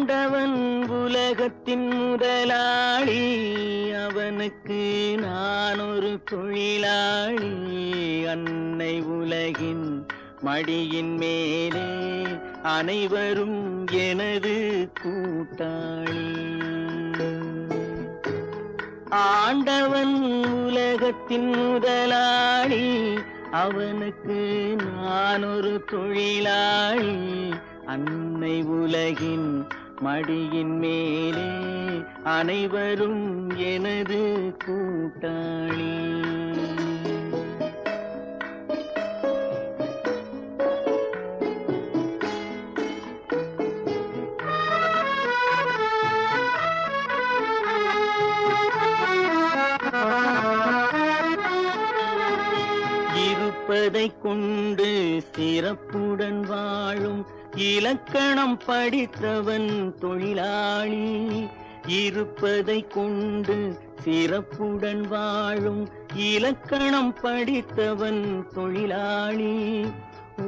ஆண்டவன் உலகத்தின் முதலாளி, அவனுக்கு நான் ஒரு தொழிலாளி. அன்னை உலகின் மடியின் மேலே அனைவரும் எனது கூட்டாளி. ஆண்டவன் உலகத்தின் முதலாளி, அவனுக்கு நான் ஒரு தொழிலாளி. அன்னை உலகின் மடியின் மேலே அனைவரும் எனது கூட்டாளி. இருப்பதை கொண்டு சிறப்புடன் வாழும் இலக்கணம் படித்தவன் தொழிலாளி. இருப்பதை கொண்டு சிறப்புடன் வாழும் இலக்கணம் படித்தவன் தொழிலாளி.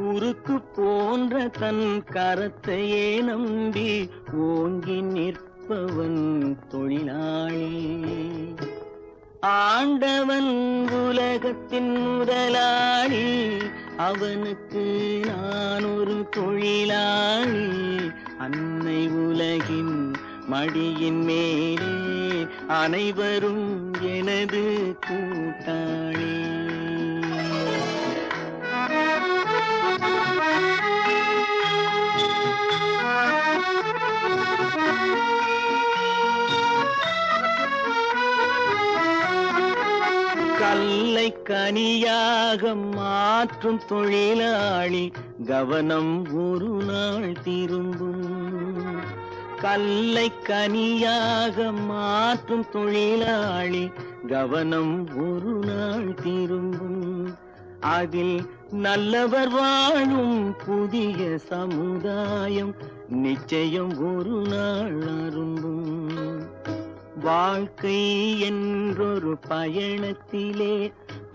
ஊருக்கு போன்ற தன் கரத்தையே நம்பி ஓங்கி நிற்பவன் தொழிலாளி. ஆண்டவன் உலகத்தின் முதலாளி, அவனுக்கு நான் ஒரு தொழிலாளி. அன்னை உலகின் மடியின் மேலே அனைவரும் எனது கூட்டாளி. கல்லை கனியாக மாற்றும் தொழிலாளி, கவனம் ஒரு நாள் திரும்பும். கல்லை கனியாக மாற்றும் தொழிலாளி, கவனம் ஒரு நாள் திரும்பும். அதில் நல்லவர் வாழும் புதிய சமுதாயம் நிச்சயம் ஒரு நாள் அரும்பும். வாழ்க்கை என்றொரு பயணத்திலே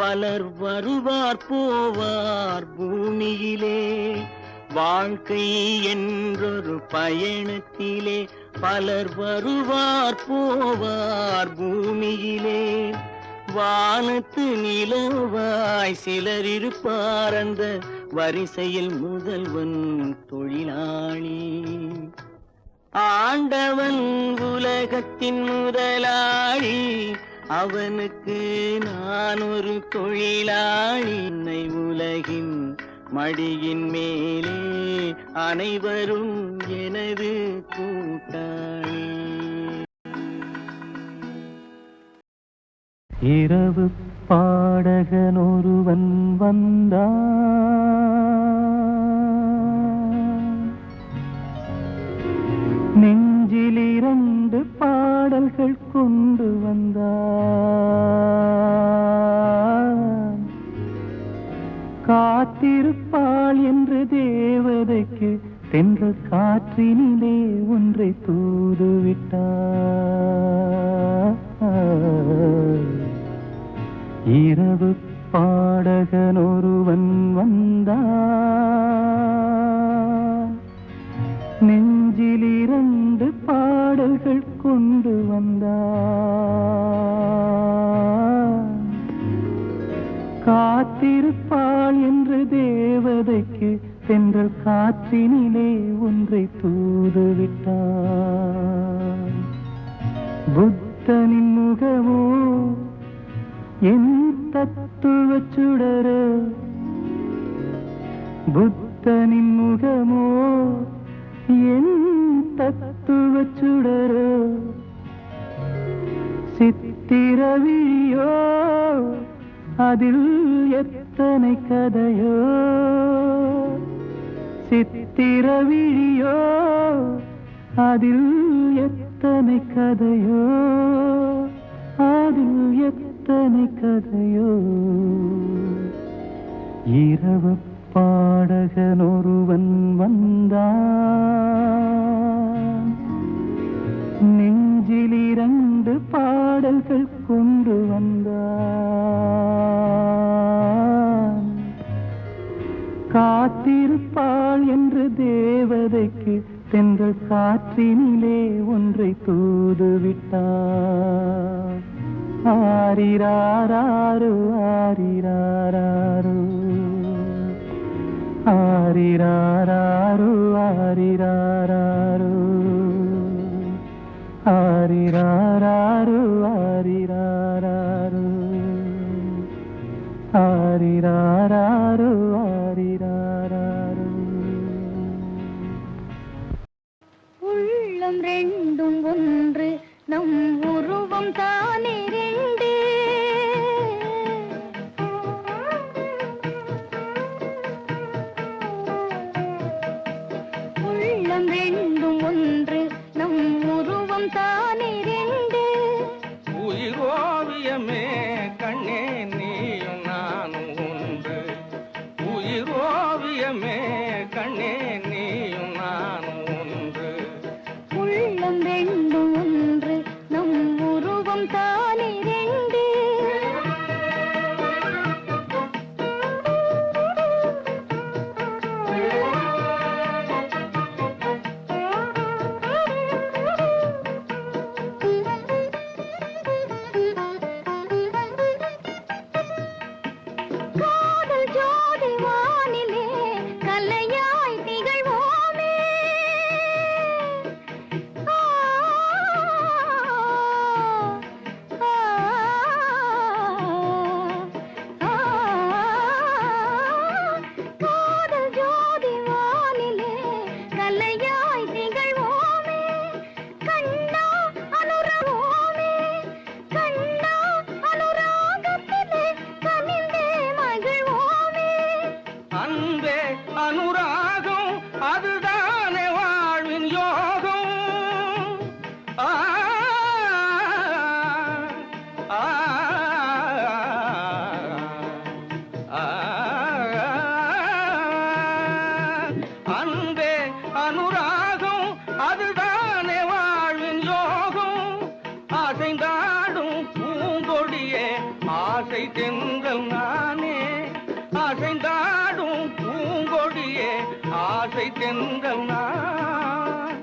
பலர் வருவார் போவார் பூமியிலே. வாழ்க்கை என்றொரு பயணத்திலே பலர் வருவார் போவார் பூமியிலே. வானத்து நிலவாய் சிலர் இருப்பார், அந்த வரிசையில் முதல்வன் தொழிலாளி. ஆண்டவன் உலகத்தின் முதலாளி, அவனுக்கு நான் ஒரு தொழிலாளி. அன்னை உலகின் மடியின் மேலே அனைவரும் எனது கூட்டாளி. இரவு பாடகன் ஒருவன் வந்தான், நெஞ்சில் 2 பாடல்கள் கொண்டு வந்தான். காத்திருப்பாள் என்று தேவதைக்கு தென்றல் காற்றினிலே ஒன்றை தூதுவிட்டார். இரவு பாடகன் ஒருவன் வந்தான், நெஞ்சில் 2 பாடல்கள் கொண்டு வந்தான். காத்திருப்பாள் என்று தேவதைக்கு தென்றல் காற்றினிலே ஒன்றை தூதுவிட்டான். புத்தனின் முகமோ என் தத்துவச் சுடரோ, புத்தனின் முகமோ என் தத்துவச் சுடரோ, சித்திரவிழியோ அதில் எத்தனை கதையோ, சித்திரவிழியோ அதில் எத்தனை கதையோ, அதில் எத்தனை கதையோ. இரவு பாடகன் ஒருவன் வந்தான், நெஞ்சில் 2 பாடல்கள் கொண்டு வந்தான். காத்திருப்பாள் என்று தேவதைக்கு தென்றல் காற்றினிலே ஒன்றை தூது விட்டார். ஆரிராராரோ ஆரிராராரோ ஆரிராராரோ ஆரிராராரோ ஆரிராராரோ ஆரிராராரோ ஆரிராராரோ ஆரிராராரோ. உள்ளம் ரெண்டும் ஒன்று நம் உருவம் தானே ரெண்டு. உள்ளம் ரெண்டும் ஒன்று நம் உருவம் தானே ரெண்டு. உயிரோவியமே கண்ணே நீயும் நானும் ஒன்று. உயிரோவியமே கண்ணே நீயும் நானும் ஒன்று. உள்ளம் ரெண்டும் ஒன்று நம் உருவம் தானே ரெண்டு. காதல் ஜோதி வானிலே கலையாய் திகழ்வோமே. காதல் ஜோதி வானிலே கலையாய் திகழ்வோமே. கண்ணா அனுராகமே கண்ணா அனுராகத்திலே கனிந்தே மகிழ்வோமே. அன்பே அனுராகம் அதுதானே வாழ்வின் யோகம். ஆ, ஆ, ஆ, அன்பே அனுராகம் அதுதானே வாழ்வின் யோகம். அசைந்தாடும் பூங்கொடியே ஆசை தென்றல் நானே. அசைந்தாடும் பூங்கொடியே ஆசை தென்றல் நான்.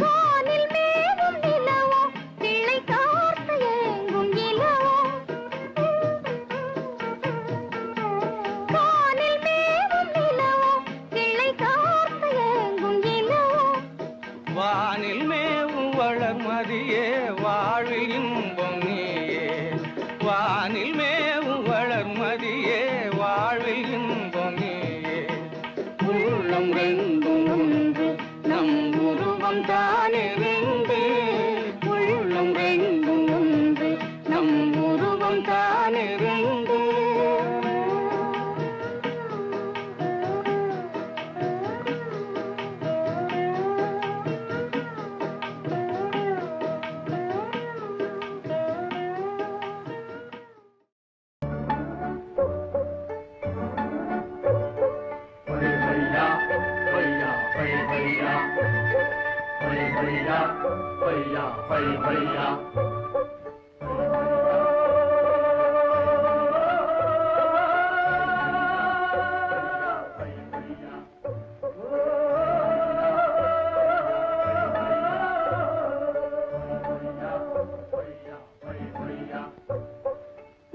வானில் மேகம் நிலவோ கிளை கார்த்து ஏங்கும் இலவோ. வானில் மேகம் நிலவோ கிளை கார்த்து ஏங்கும் இலவோ. வானில் மேவும் வளர்மதியே வாழ்வில் இன்பம் நீயே. வானில் மேவும் வளர்மதியே வாழ்வில் இன்பம் நீயே. உள்ளம் ரெண்டும் ஒன்று நம் உருவம் தானே ரெண்டு. உள்ளம் ரெண்டும் ஒன்று நம் உருவம் தானே ரெண்டு.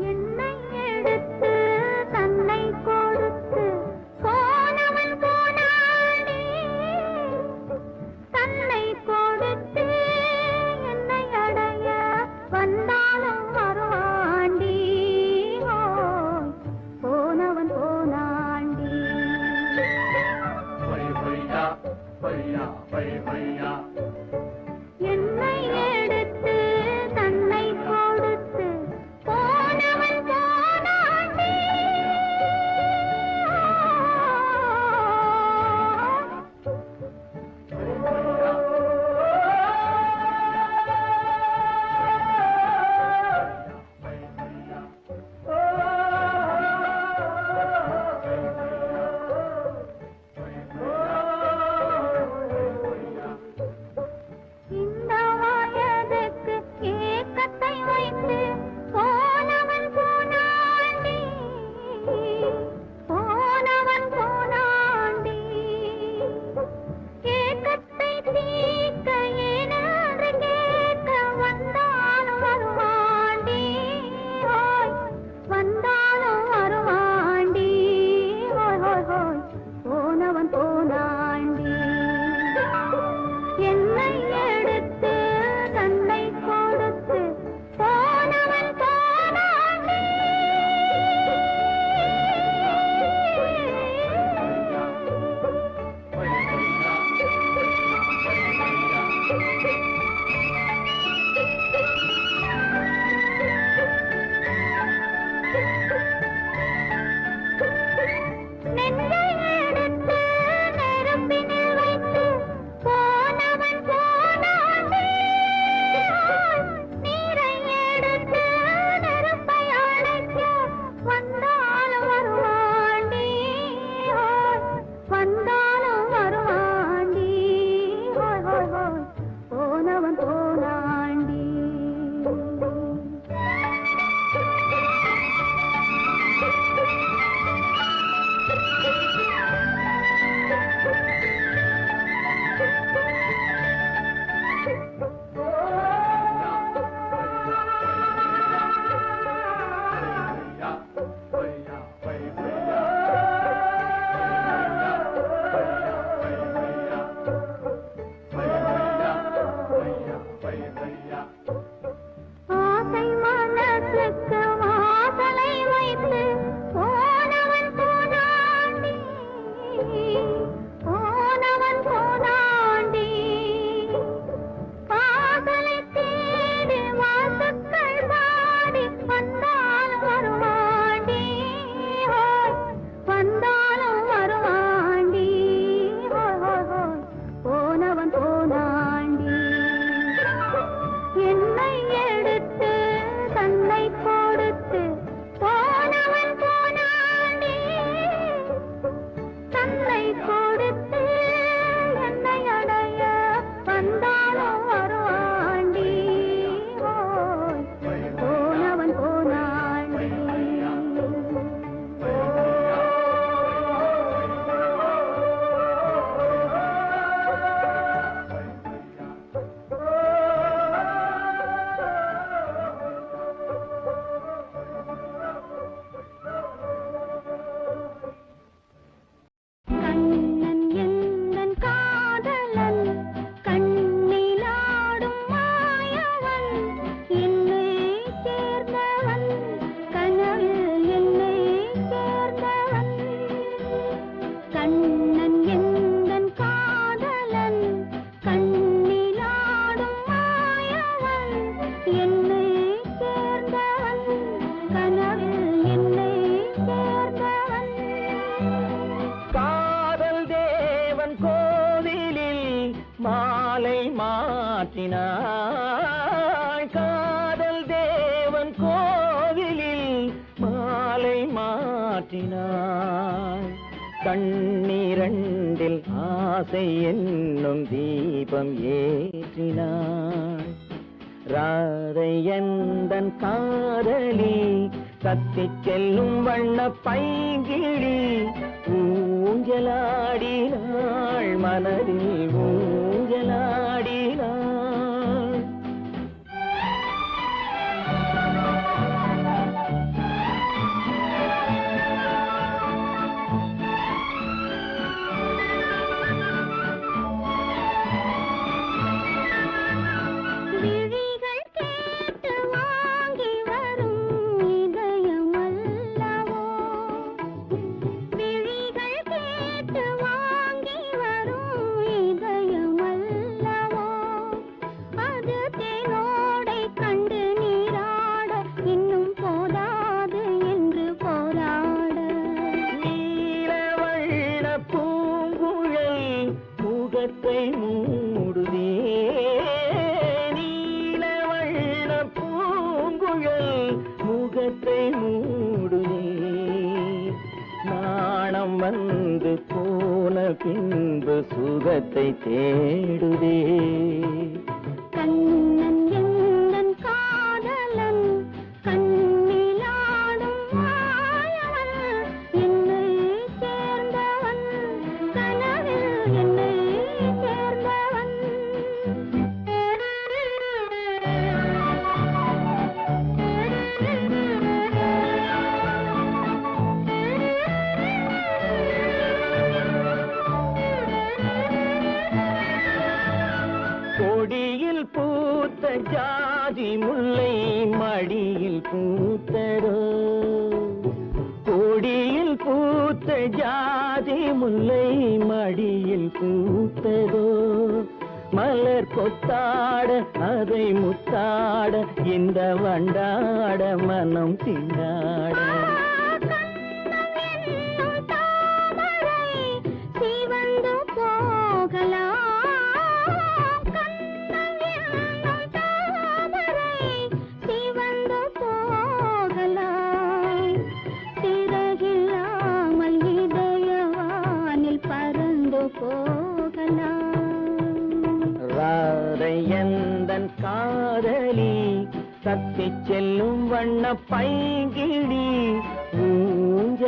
என்னை எடுத்து தன்னை கொடுத்து போனவன் போனானே. தன்னை கொடுத்து என்னை அடைய வந்தாலும் வருவாண்டி. ஓ, போனவன் போனாண்டி. என்னை எடுத்து தன்னை கொடுத்து போனவன் போனாண்டி. மாற்றினாள் காதல் தேவன் கோவிலில் மாலை மாற்றினாள் கண்ணீரண்டில் ஆசை என்னும் தீபம் ஏற்றினாள் ராதை எந்தன் காதலி கத்திச் செல்லும் வண்ண பைங்கிழி ஊஞ்சலாடினாள் மனதில் ஊஞ்சலாடினாள் வந்து போன பின்பு சுகத்தை தேடுதே கண்ணன் எந்தன் காதலன் கண்ணிலாடும் மாயவன் என்னை சேர்ந்தவன் கனவில் என்னை சேர்ந்தவன் கொடியில் பூத்த ஜாதி முல்லை மடியில் பூத்ததோ கொடியில் பூத்த ஜாதி முல்லை மடியில் பூத்ததோ மலர் கொத்தாட அதை முத்தாட இந்த வண்டாட மனம் திண்டாட ராதையந்தன் காதலி தத்திச் செல்லும் வண்ண பைங்கிழி ஊஞ்சலாடினாள்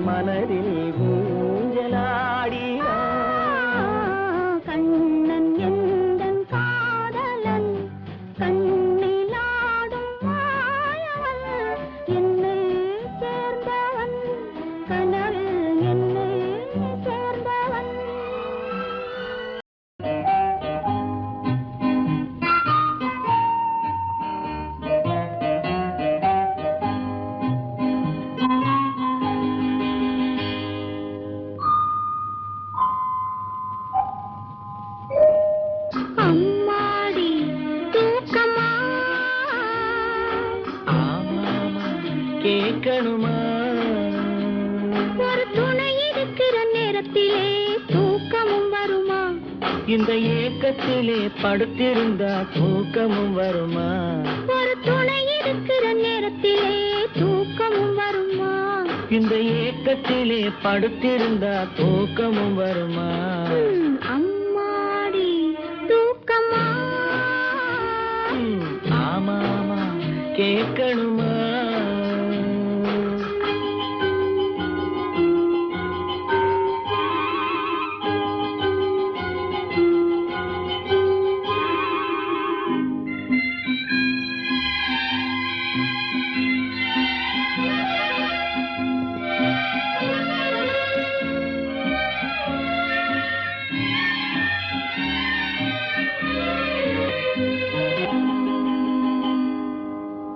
மனதில் ஊஞ்சலாடினாள் கண்ணன் எந்தன் காதலன் கண்ணிலாடும் மாயவன் என்னை சேர்ந்தவன் கனவில் என்னை சேர்ந்தவன் அம்மாடி தூக்கமா கேட்கணுமா ஒரு துணை இருக்கிற நேரத்திலே தூக்கமும் வருமா இந்த ஏக்கத்திலே படுத்திருந்தா தூக்கமும் வருமா ஒரு துணை இருக்கிற நேரத்திலே தூக்கமும் வருமா இந்த ஏக்கத்திலே படுத்திருந்தா தூக்கமும் வருமா அம்மாடி தூக்கமா ஆமா ஆமா கேட்கணுமா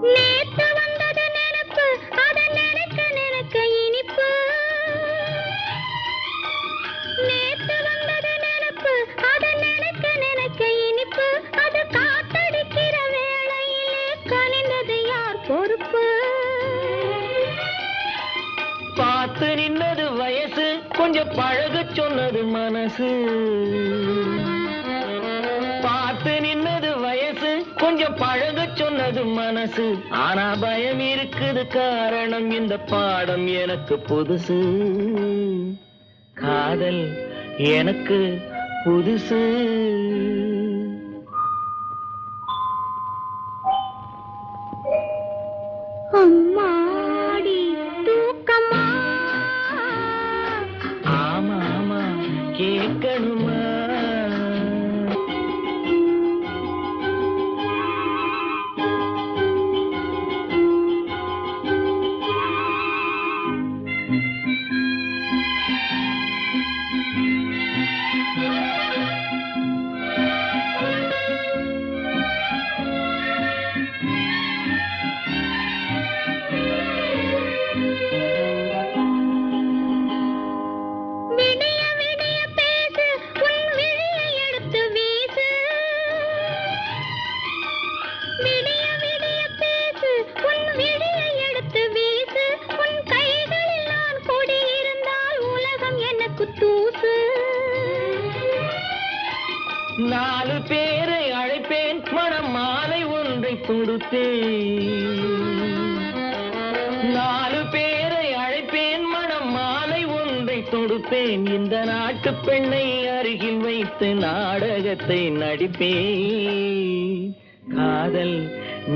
நேத்து வந்தது நினைப்பு அத நினைக்க நினைக்க இனிப்பு நேத்து வந்தது நினைப்பு அத நினைக்க நினைக்க இனிப்பு அது காத்தடிக்கிற வேளையிலே கனிந்தது யார் பொறுப்பு பார்த்து நின்னது வயசு கொஞ்சம் பழக சொன்னது மனசு கொஞ்சம் பழக சொன்னது மனசு, ஆனா பயம் இருக்குது காரணம் இந்த பாடம் எனக்கு புதுசு. காதல் எனக்கு புதுசு. அம்மாடி தூக்கமா? ஆமா ஆமா கேட்கணுமா? நாலு பேரை அழைப்பேன், மனம் மாலை ஒன்றை தொடுத்தேன். நாலு பேரை அழைப்பேன், மனம் மாலை ஒன்றை தொடுப்பேன். இந்த நாட்டு பெண்ணை அருகில் வைத்து நாடகத்தை நடிப்பேன். காதல்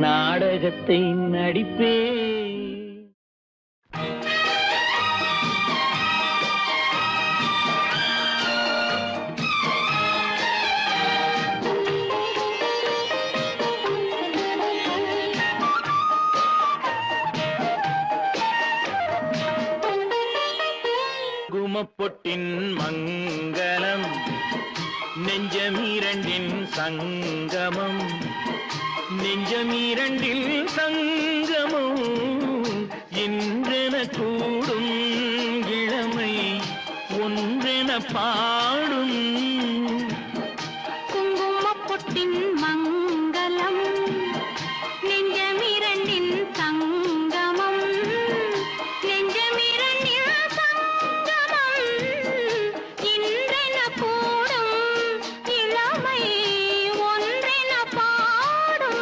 நாடகத்தை நடிப்பேன். பொட்டின் மங்களம் நெஞ்சமீரண்டின் சங்கமம், நெஞ்சமீரண்டில் சங்கமம் இன்றென கூடும் இளமை ஒன்றென பாடும். குங்குமப்பொட்டின் மங்களம் நெஞ்சமிரண்டின் சங்கமம், நெஞ்சமிரண்டின் சங்கமம் இன்றென கூடும் இளமை ஒன்றென பாடும்.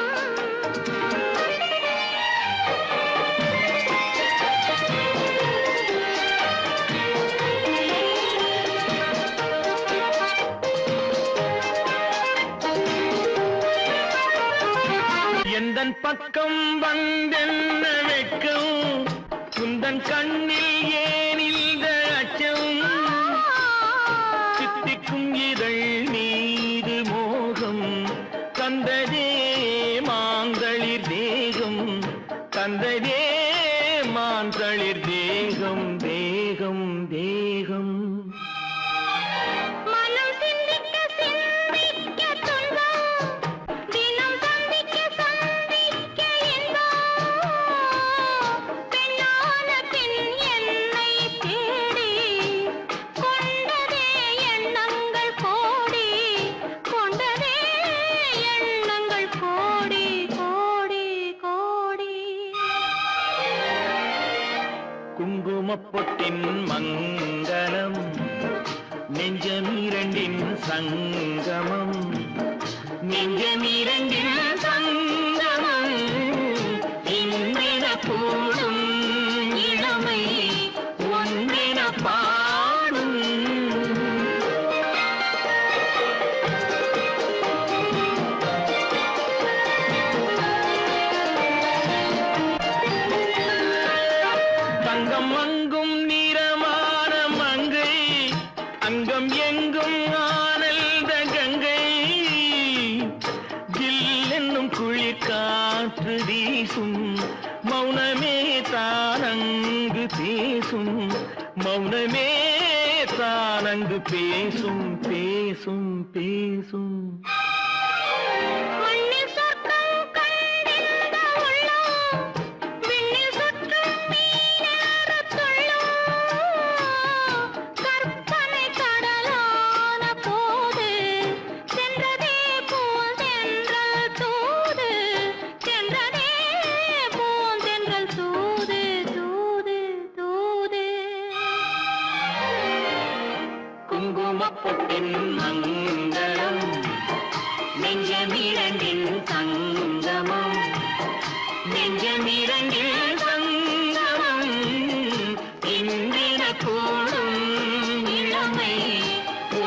எந்தன் பக்கம் வந்தென்ன வெட்கம், குந்தன் கண்ணில் ஏன் இந்த அச்சம், சித்திக்கும் இதழ் மீது மோகம் தந்ததே மாந்தளிர் தேகம், தந்ததே மாந்தளிர் தேகம் தேகம் தேகம். மனம் சிந்திக்க சிந்திக்க துன்பம், தினம் சந்திக்க சந்திக்க இன்பம். பெண்ணான பின் என்னை தேடி கொண்டதே எண்ணங்கள் கோடி, கொண்டதே எண்ணங்கள் கோடி கோடி கோடி. குங்குமப்பொட்டின் மங்களம் நெஞ்சமீரண்டின் சங்கமம், நெஞ்சமீரண்டின் சங்கமம் இன்றென கூடும் இளமை ஒன்றென பாடும். தங்கம் அங்கும் நிறமான மங்கை, அங்கம் எங்கும் ஆனந்த கங்கை, ஜில் என்னும் குளிர் காற்று வீசும், மௌனமே தானங்கு பேசும், மௌனமே தானங்கு பேசும் பேசும் பேசும். மண்ணில் சொர்க்கம் கண்டிருந்த உள்ளம், விண்ணில் சுற்றும் மீனேறத் துள்ளும். கற்பனை கடலான போது சென்றதே பூந்தென்றல் தூது, சென்றதே பூந்தென்றல் தூது தூது தூது. குங்குமப்பொட்டின் மங்களம் நெஞ்சமிரண்டில் சங்கமம் இந்தின கூடும் இளமை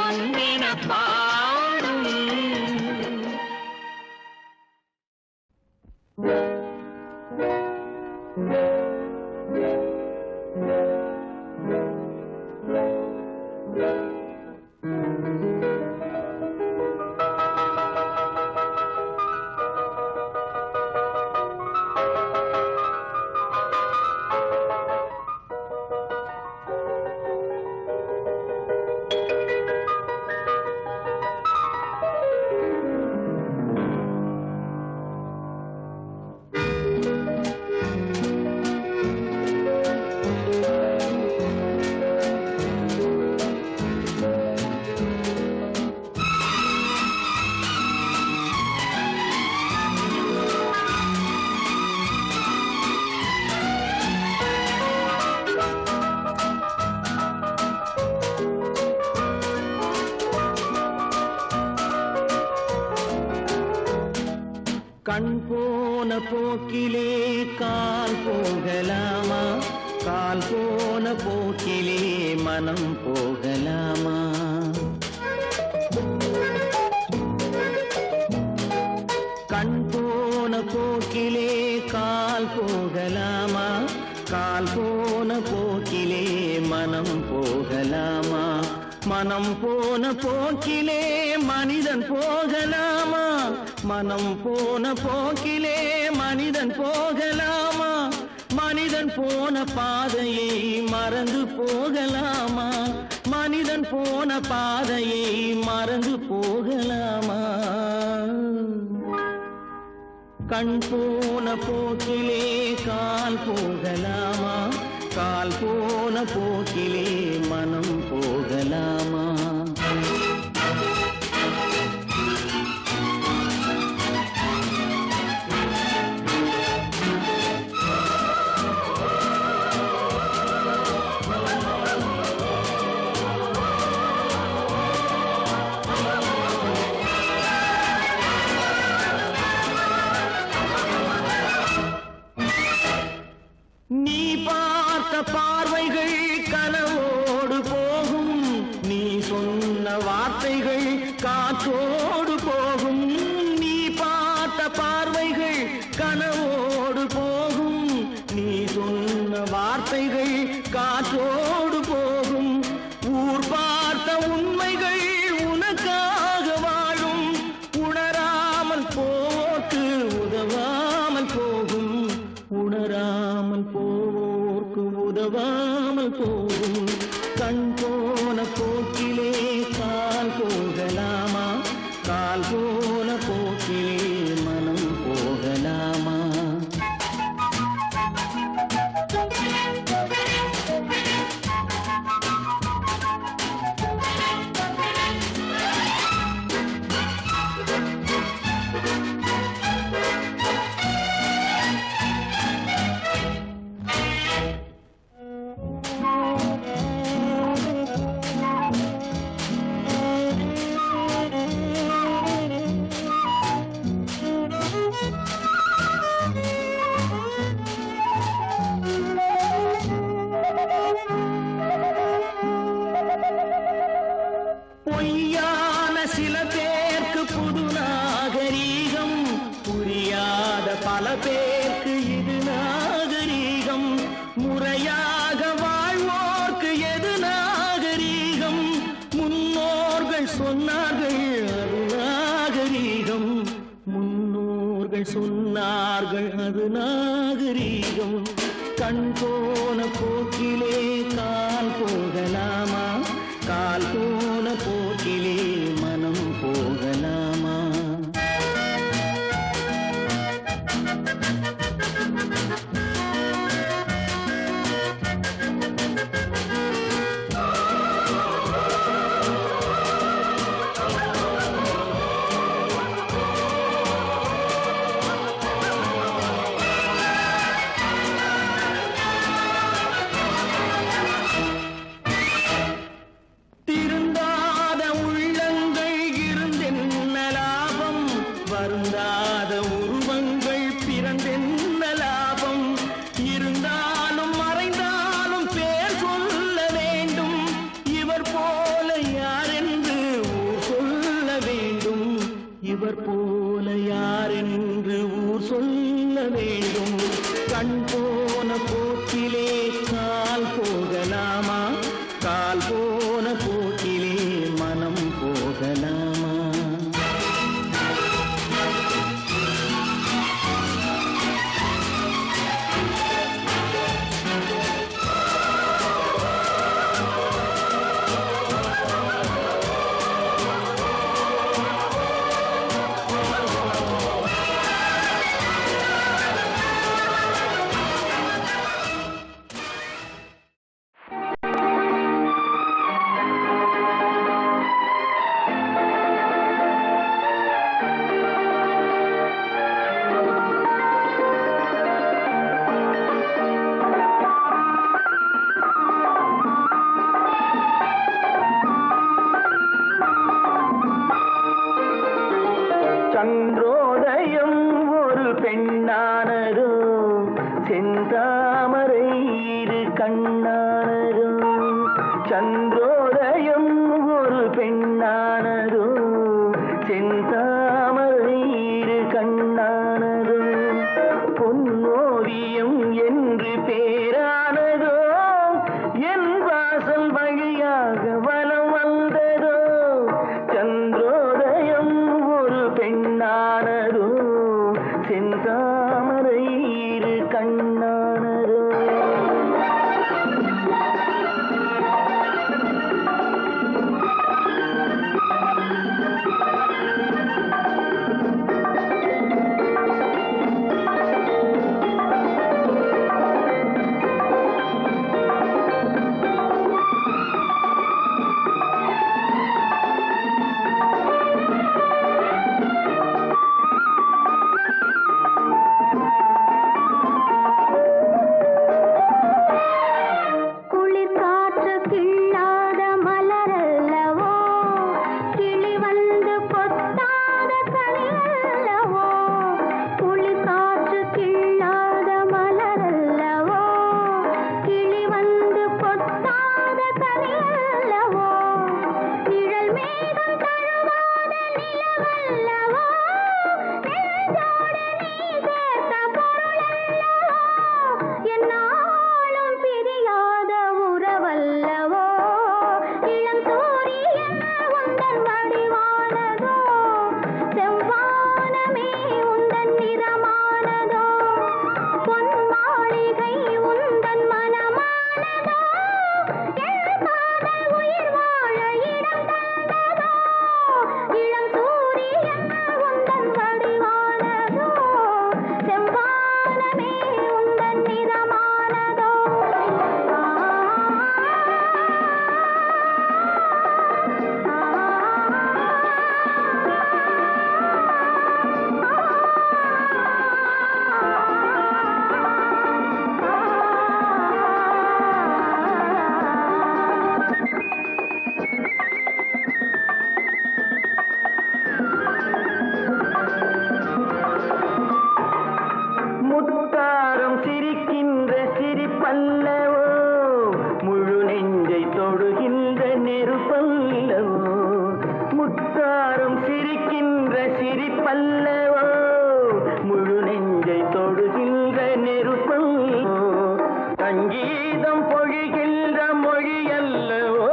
ஒன்றின பாடும். கண் போன போக்கிலே கால் போகலாமா, கால் போன போக்கிலே மனம் போகலாமா? கண் போன போக்கிலே கால் போகலாமா, கால் போன போக்கிலே மனம் போகலாமா? மனம் போன போக்கிலே மனிதன் போகலாமா, மனம் போன போக்கிலே மனிதன் போகலாமா? மனிதன் போன பாதையை மறந்து போகலாமா, மனிதன் போன பாதையை மறந்து போகலாமா? கண் போன போக்கிலே கால் போகலாமா, கால் போன போக்கிலே மனம் போகலாமா? நீ பார்த்த பார்வைகள் கனவோடு போகும், நீ சொன்ன வார்த்தைகள் காற்றோடு போகும். நீ பார்த்த பார்வைகள் கனவோடு போகும், நீ சொன்ன வார்த்தைகள் காற்றோடு போகும். ஊர் பார்த்த உண்மைகள் உனக்காக வாழும், உணராமல் போக்கு உதவாமல் போகும், உணராமல் போவோர்க்கு உதவாமல் போகும். கண் போன போக்கிலே கால் போகலாமா, கால் போன போக்கிலே மனம் போகலாமா? பொய்யான சில பேருக்கு புது நாகரீகம், புரியாத பல பேருக்கு இது நாகரீகம். முறையாக வாழ்வோர்க்கு எது நாகரீகம்? முன்னோர்கள் சொன்னார்கள் அது நாகரீகம், முன்னோர்கள் சொன்னார்கள் அது நாகரீகம். கண் போன போக்கிலே கால் போகலாமா, கால் போன போக்கிலே மனம் போகலாமா? திருந்தாத கண் போன போக்கிலே கால் போகலாமா? கால் போன போக்கிலே மனம் போகலாமா? சந்திரோதயம் ஒரு பெண்ணானதோ, செந்தாமரை இரு கண்ணானதோ. சந்திரோதயம் ஒரு பெண்ணானதோ, செந்தாமரை இரு கண்ணானதோ. பொன்னோவியம் என்று பேரானதோ, என் வாசல் வழியாக வலம் வந்ததோ. சந்திரோதயம் ஒரு பெண்ணானதோ, செந்தாமரை இரு கண்ணானதோ. முத்தாரம் சிரிக்கின்ற சிரிப்பல்லவோ, முழு நெஞ்சை தொடுகின்ற நெருப்பல்லவோ. முத்தாரம் சிரிக்கின்ற சிரிப்பல்லவோ, முழு நெஞ்சை தொடுகின்ற நெருப்பல்லவோ. சங்கீதம் பொழிகின்ற மொழி அல்லவோ,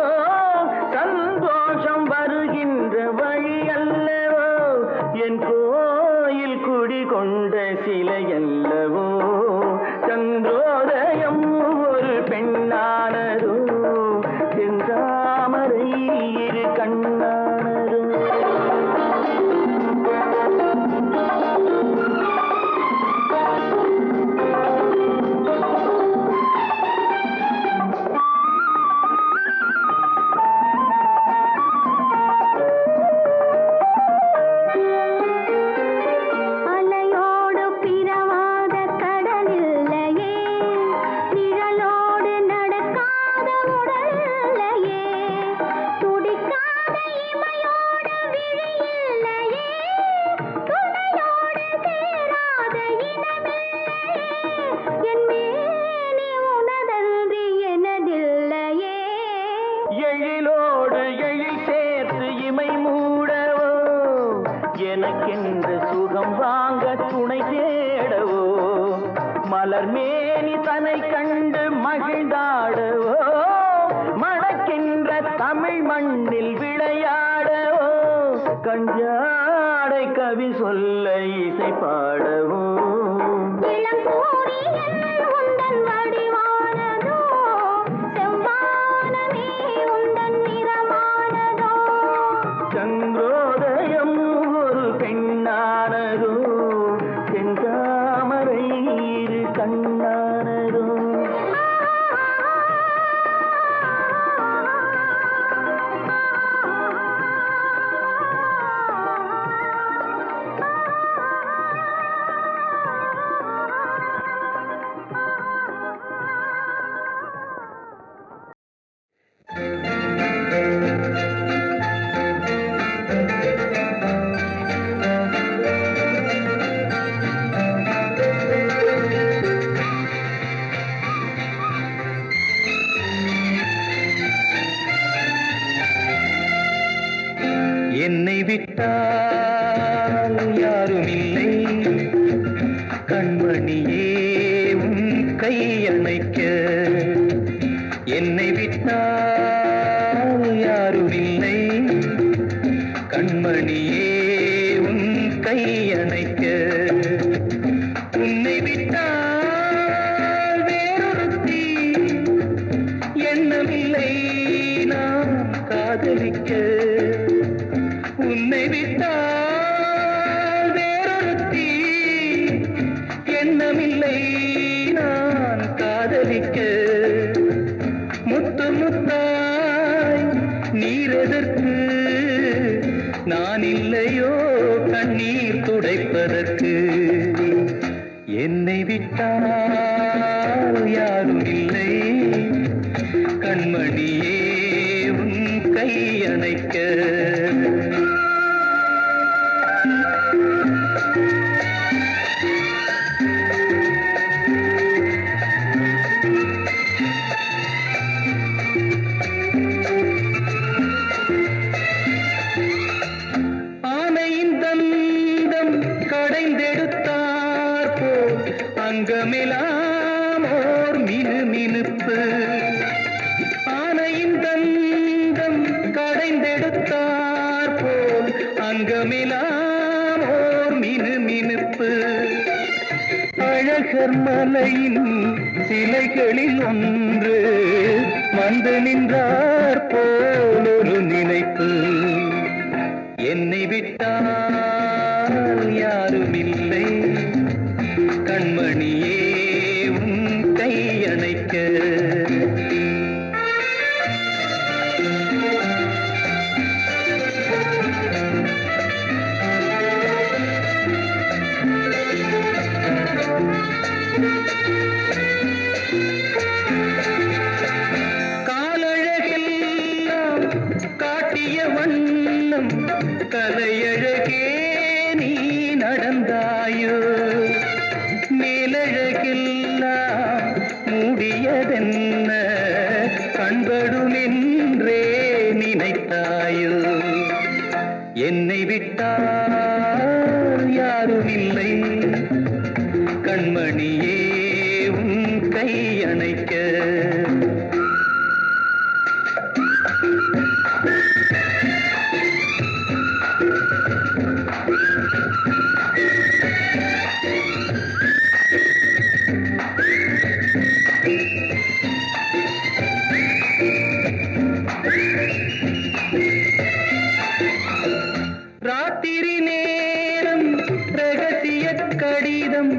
சந்தோஷம் வருகின்ற வழி அல்லவோ. என் கோயில் குடிகொண்ட சிலையல்லவோ. சந்திரோதயம் ஒரு பெண்ணானதோ, செந்தாமரை இரு கண்ணானதோ. மலர்மேனி தனை கண்டு மகிழ்ந்தாடவோ மணக்கின்ற தமிழ் மண்ணில் விளையாடவோ கஞ்சாடை கவி சொல்ல இசை பாடவோ இளம் சூரியன் உந்தன் வடிவானதோ செவ்வானமே உந்தன் நிறமானதோ சந்திரோதயம் ஒரு பெண்ணானதோ செந்தாமரை இரு கண்ணானதோ என்னை விட்டால் யாரும் இல்லை கண்மணியே உன் கை அணைக்க என்னை விட்டால் யாரும் இல்லை கண்மணியே உன் கை அணைக்க உன்னை விட்டால் வேறொருத்தி எண்ணமில்லை நான் காதலிக்க உன்னை விட்டால் வேறொருத்தி எண்ணமில்லை நான் காதலிக்க முத்து முத்தாய் நீரெதற்கு நான் இல்லையோ கண்ணீர் துடைப்பதற்கு என்னை விட்டால் யாரும் இல்லை கண்மணியே உன் கை அணைக்க அங்கமெல்லாம் ஓர் மினுமினுப்பு ஆனையின் தந்தம் கடைந்தெடுத்தார் போல் அங்கமெல்லாம் ஓர் மினுமினுப்பு அழகர் மலையின் சிலைகளில் ஒன்று வந்து நின்றார் போல் ஒரு நினைப்பு என்னை விட்டால் யாரும் இல்லை கண்மணியே உன் கை அணைக்க காலழகெல்லாம் காட்டிய வண்ணம் கலையழகே நீ நடந்தாயோ மேலழகெல்லாம் மூடியதென்ன கண்படுமென்றே நினைத்தாயோ என்னை விட்டால் யாரும் இல்லை கண்மணியே உன் கை அணைக்க ராத்திரி நேரம் ரகசிய கடிதம்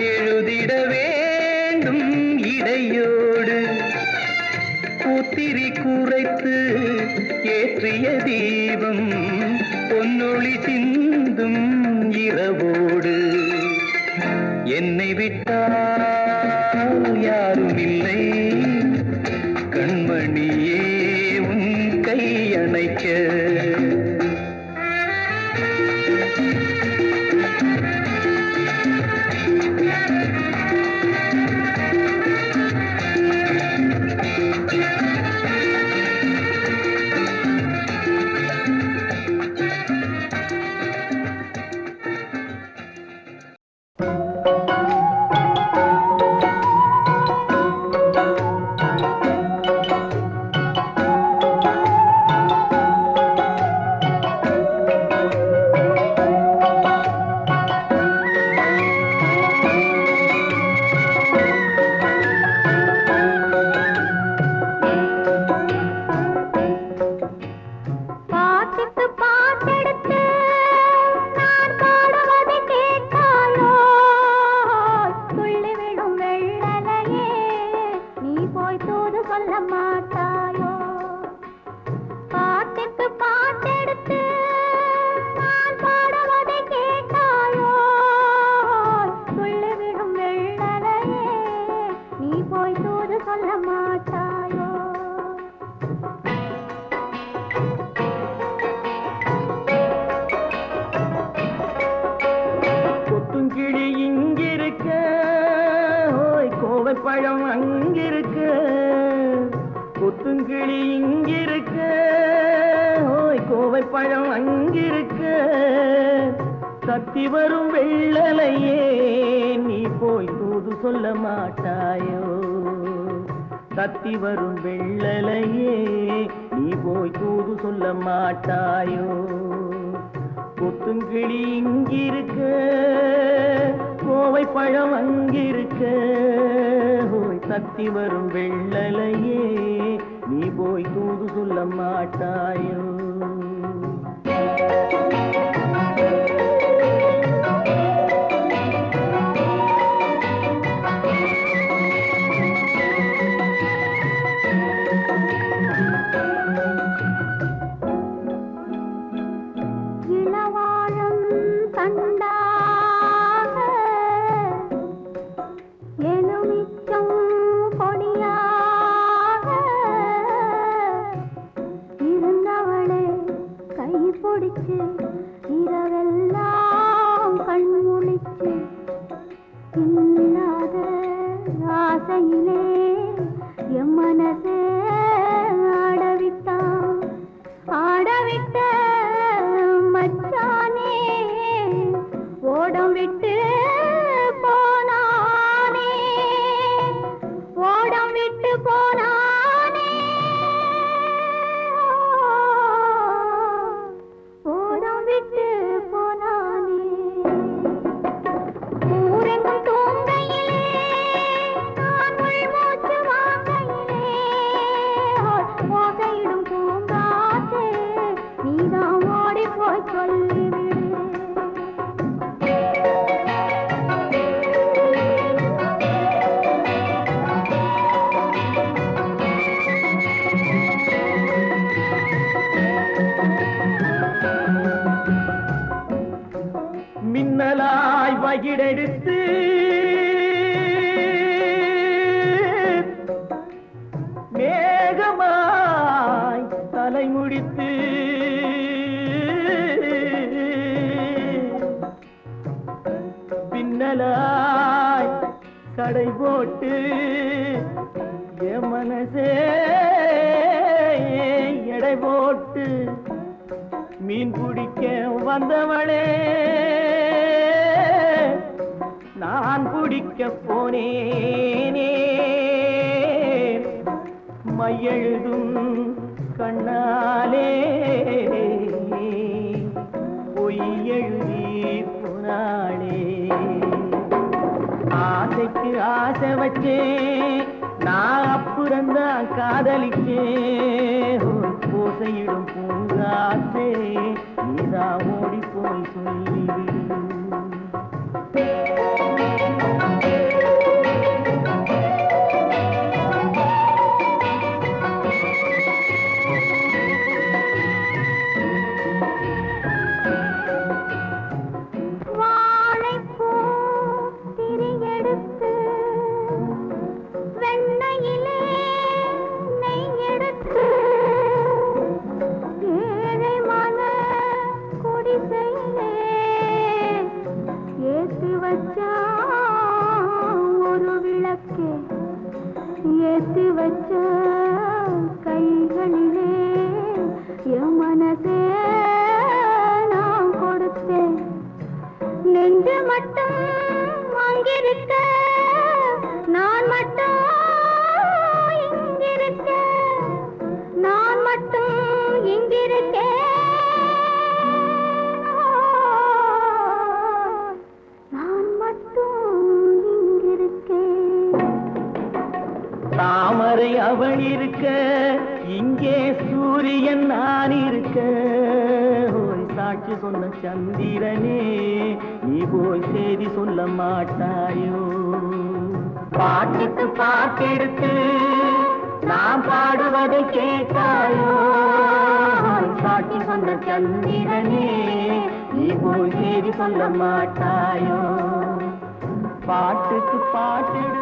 எழுதிட வேண்டும் இடையோடு கூத்திரி குறைத்து ஏற்றிய தீபம் பொன்னொளி சிந்தும் இரவோடு என்னை விட்டால் யாரும் இல்லை கண்மணியே உன் கை அணைக்க கோவைப்பழம் அங்கிருக்கு, கொத்துங்கிளி இங்கிருக்கு. ஓய் கோவைப்பழம் அங்கிருக்கு, தத்தி வரும் வெள்ளலையே நீ போய் தூது சொல்ல மாட்டாயோ. தத்தி வரும் வெள்ளலையே நீ போய் தூது சொல்ல மாட்டாயோ. கொத்துங்கிளி இங்கிருக்கு, கோவைப்பழம் அங்கிருக்கு. ஓய் தத்தி வரும் வெள்ளலையே நீ போய் தூது சொல்ல மாட்டாயோ. இரவெல்லாம் கண்முழிச்சு இல்லாத ஆசையிலே என் மனசே ஆடவிட்ட மச்சானே ஓடம் விட்டு போனானே, ஓடம் விட்டு போனானே, ஓடம் விட்டு போனானே. ஊரெங்கும் தூங்கையிலே நான் உள்மூச்சு வாங்கையிலே ஓசையிடும் பூங்காற்றே நீதான் ஓடி போய் சொல்லிவிடு. மின்னலாய் வகிடெடுத்து மேகமாய் தலை முடித்து பின்னலாய் கடை போட்டு என் மனசே எடை போட்டு மீன் பிடிக்க வந்தவளே நான் பிடிக்க போனேனே. மையெழுதும் கண்ணாலே பொய் எழுதி போனாளே. ஆசைக்கு ஆசை வச்சே நான் அப்புறந்தான் காதலிச்சே. ஓசையிடும் பூங்காற்றே நீதான் ஓடி போய் சொல்லிவிடு. ஏத்தி வச்ச கைகளிலே என் மனசே நான் கொடுத்தேன். நெஞ்சு மட்டும் அங்கிருக்க நான் மட்டும் இங்கிருக்க, நான் மட்டும் இங்கிருக்கேன், நான் மட்டும் இங்கிருக்கேன். தாமரை அவள் இருக்க இங்கே சூரியன் நான் இருக்க. ஓய் சாட்சி சொன்ன சந்திரனே நீ போய் செய்தி சொல்ல மாட்டாயோ. பாட்டுக்கு பாட்டெடுத்து நான் பாடுவதை கேட்டாயோ. சாட்சி சொன்ன சந்திரனே நீ போய் செய்தி சொல்ல மாட்டாயோ. பாட்டுக்கு பாட்டெடுத்து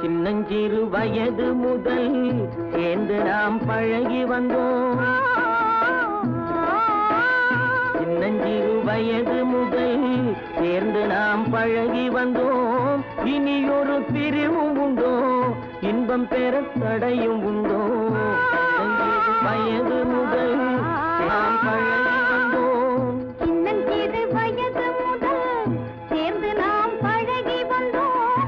சின்னஞ்சிறு வயது முதல் சேர்ந்து நாம் பழகி வந்தோம். சின்னஞ்சிறு வயது முதல் சேர்ந்து நாம் பழகி வந்தோம். இனியொரு பிரிவும் உண்டோ, இன்பம் பெற தடையும் உண்டோ? சின்னஞ்சிறு வயது முதல் நாம் பழகி வந்தோம். சின்னஞ்சிறு வயது முதல் சேர்ந்து நாம் பழகி வந்தோம்.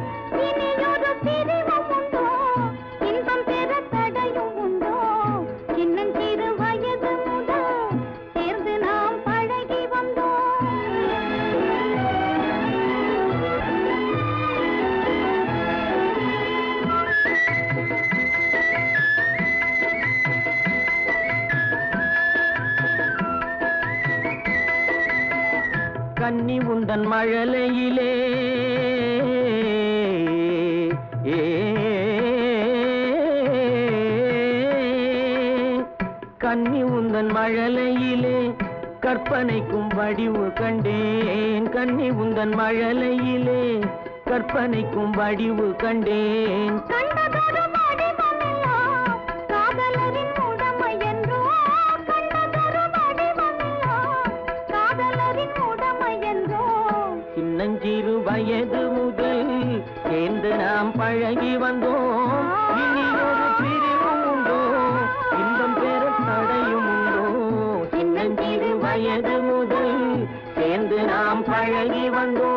இனியொரு பிரிவும் உண்டோ, இன்பம் பெற தடையும் உண்டோ? சின்னஞ்சிறு வயது முதல் சேர்ந்து நாம் பழகி வந்தோம். கன்னி உந்தன் மழலையிலே கன்னி உந்தன் மழலையிலே கற்பனைக்கும் வடிவு கண்டேன். கன்னி உந்தன் மழலையிலே கற்பனைக்கும் வடிவு கண்டேன். கண்டதொரு வடிவமெல்லாம் காதலரின் உடமை என்றோ, கண்டதொரு வடிவமெல்லாம் காதலரின் உடமை என்றோ. சின்னஞ்சிறு வயது முதல் சேர்ந்து நாம் பழகி வந்தோம். இனியொரு பிரிவும் உண்டோ, இன்பம் பெற தடையும் உண்டோ? சின்னஞ்சிறு வயது முதல் சேர்ந்து நாம் பழகி வந்தோம்.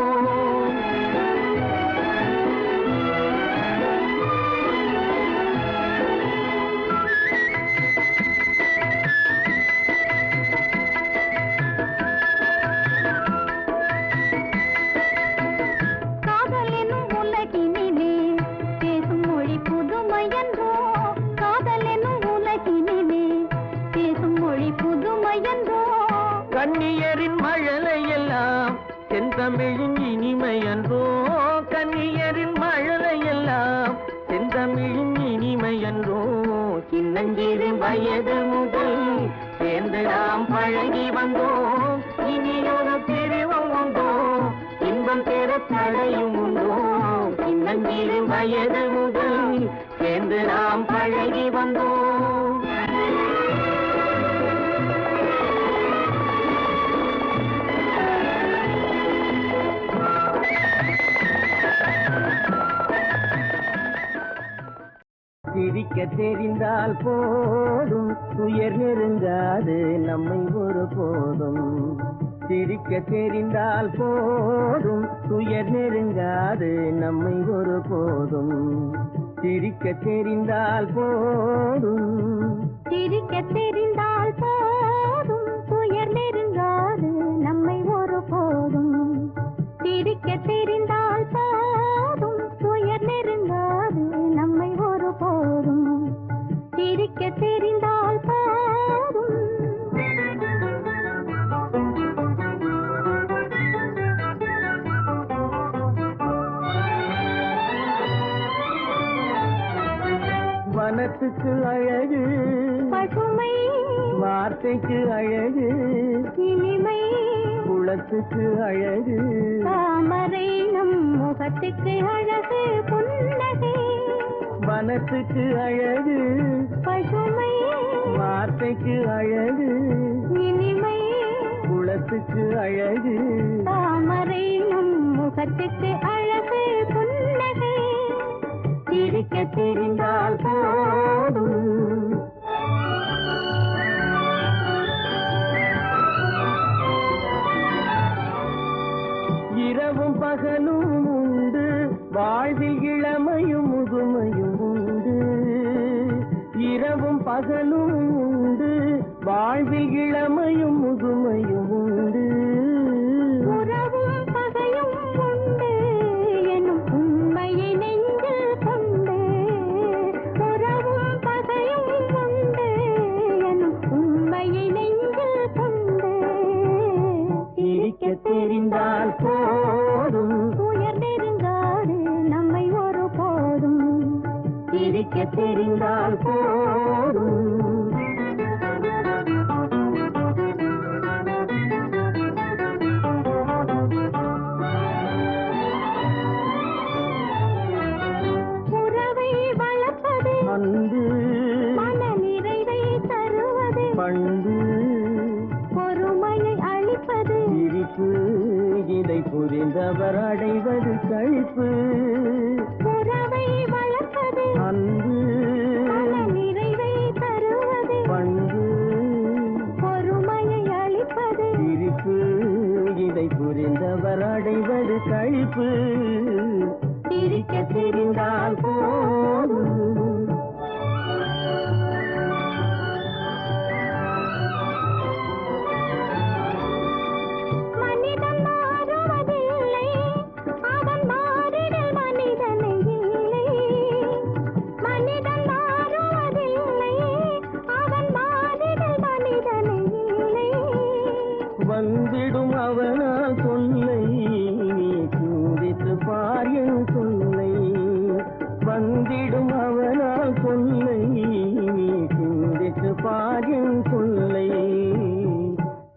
காதல் எனும் உலகினிலே பேசும் மொழி புதுமை என்றோ, காதல் எனும் உலகினிலே பேசும் மொழி புதுமை என்றோ. கண்ணியரின் மழலையெல்லாம் செந்தமிழின் இனிமை என்றோ? கண்ணியரின் மழலையெல்லாம் செந்தமிழின் இனிமை என்றோ? சின்னஞ்சிறு வயது முதல் சேர்ந்து நாம் பழகி வந்தோம். இனியொரு பிரிவும் உண்டோ, இன்பம் பெற தடையும் உண்டோ? சின்னஞ்சிறு வயது முதல் சேர்ந்து நாம் பழகி வந்தோம். சிரிக்க தெரிந்தால் போதும், துயர் நெருங்காது நம்மை ஒரு போதும். சிரிக்க தெரிந்தால் போதும், துயர் நெருங்காது நம்மை ஒரு போதும். சிரிக்க தெரிந்தால் போதும், சிரிக்க தெரிந்தால் போதும், துயர் நெருங்காது நம்மை ஒரு போதும். சிரிக்க தெரிந்தால் போதும், துயர் நெருங்காது நம்மை ஒரு போதும். சிரிக்க தெரிந்தால் போதும். வனத்துக்கு அழகு பசுமை, வார்த்தைக்கு அழகு இனிமை, குளத்துக்கு அழகு தாமரை நம் முகத்துக்கு அழகு புன்னகை. வனத்துக்கு அழகு பசுமை, வார்த்தைக்கு அழகு இனிமை, குளத்துக்கு அழகு தாமரை நம் முகத்துக்கு அழகு புன்னகை. சிரிக்க தெரிந்தால் போதும். இரவும் பகலும் உண்டு, வாழ்வில் இளமையும் முதுமையும் உண்டு. இரவும் பகலும் உண்டு, வாழ்வில் இளமையும் முதுமையும் உண்டு. உறவும் பகையும் உண்டு எனும் உண்மையை நெஞ்சில் கொண்டு. உறவும் பகையும் உண்டு எனும் உண்மையை நெஞ்சில் கொண்டு. சிரிக்க தெரிந்தால் போதும், துயர் நெருங்காது நம்மை ஒரு போதும். சிரிக்க தெரிந்தால் போதும். அன்பு மன நிறைவை தருவது பண்பு பொறுமையை அளிப்பது சிரிப்பு இதை புரிந்தவர் அடைவது கழிப்பு உறவை வளர்ப்பது அன்பு மன நிறைவை தருவது பண்பு பொறுமையை அளிப்பது சிரிப்பு இதை புரிந்தவர் அடைவது கழிப்பு சிரிக்க தெரிந்தால் போதும் மனிதன் மாறுவதில்லை அவன் மாறிடல் மனிதனை இல்லை மனிதன் மாறுவதில்லை அவன் மாறிடல் மனிதனை இல்லை வந்திடும் அவனால் சொல்லை நீ சிந்தித்து பார் என் சொல்லை வந்திடும் அவனால் சொல்லை நீ சிந்தித்து பார் என் சொல்லை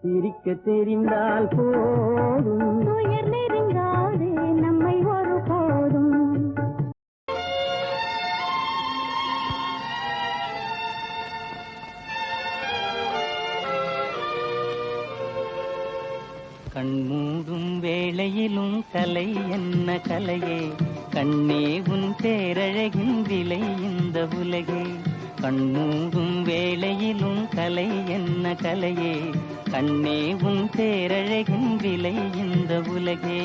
சிரிக்க தெரிந்தால் போதும் துயர் நெருங்காது நம்மை ஒருபோதும் கண்மூடும் வேளையிலும் கலை என்ன கலையே கண்ணே உன் பேரழகின் விலை இந்த உலகே கண்மூடும் வேளையிலும் கலை என்ன கலையே கண்ணே உன் பேரழகின் விலை இந்த உலகே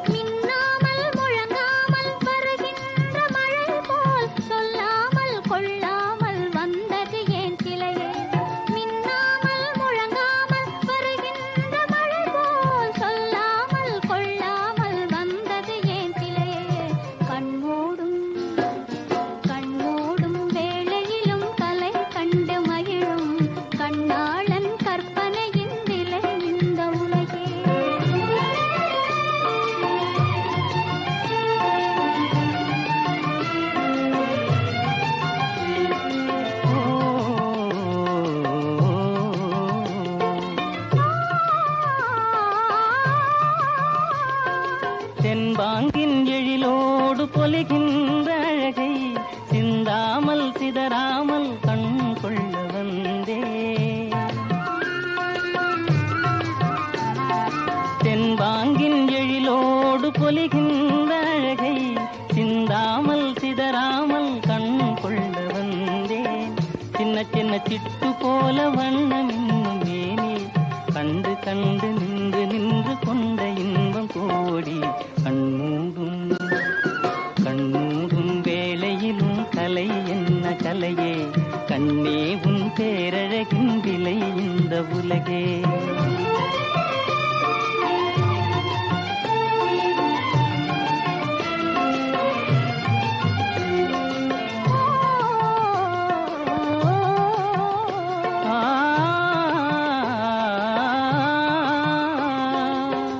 மின்னாமல் முழங்காமல் வருகின்ற மழை போல் சொல்லாமல் கொள்ளாமல் வந்தது ஏன் கிளையே மின்னாமல் முழங்காமல் வருகின்ற மழை போல் சொல்லாமல் கொள்ளாமல் வந்தது ஏன் கிளையே கண்மூடும் வேளையிலும் கலை கண்டு மகிழும் கண்ணாளன் கற்பனையின் விலை இந்த உலகே தென்பாங்கின் எழிலோடு பொலிகின்ற அழகை சிந்தாமல் சிதறாமல் கண் கொள்ள வந்தே தென்பாங்கின் எழிலோடு பொலிகின்ற அழகை சிந்தாமல் சிதறாமல் கண் கொள்ள வந்தேன் சின்ன சின்ன சிட்டு போல வண்ணம் இன்னும் மேனே கண்டு கண்டு நின்று நின்று கொண்ட இன்பம் கோடி கண்மூடும் வேளையிலும் கலை என்ன கலையே கண்ணே உன் பேரழகின் விலை இந்த உலகே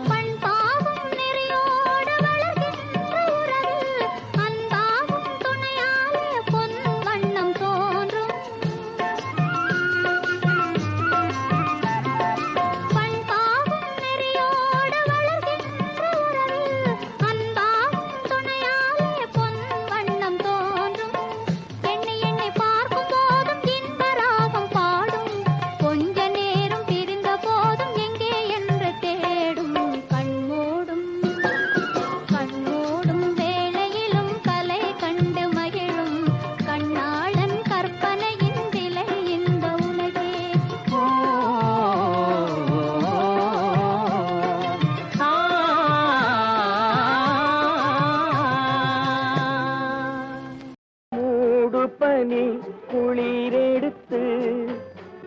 பண் பாவம் நெறியோடு வளர்கின்ற உறவில் அன்பாகும் துணையாலே பொன் வண்ணம் தோன்றும் பண் பாவம் நெறியோடு வளர்கின்ற உறவில் அன்பாகும் துணையாலே பொன் வண்ணம் தோன்றும் எண்ணி எண்ணி பார்க்கும் போதும் இன்பராகம் பாடும் கொஞ்ச நேரம் பிரிந்த போதும் எங்கே என்று தேடும் கண்மூடும் வேளையிலும் கலை கண்டு மகிழும் கண்ணாளன் கற்பனையின் விலை இந்த உலகே மூடு பனி குளிரெடுத்து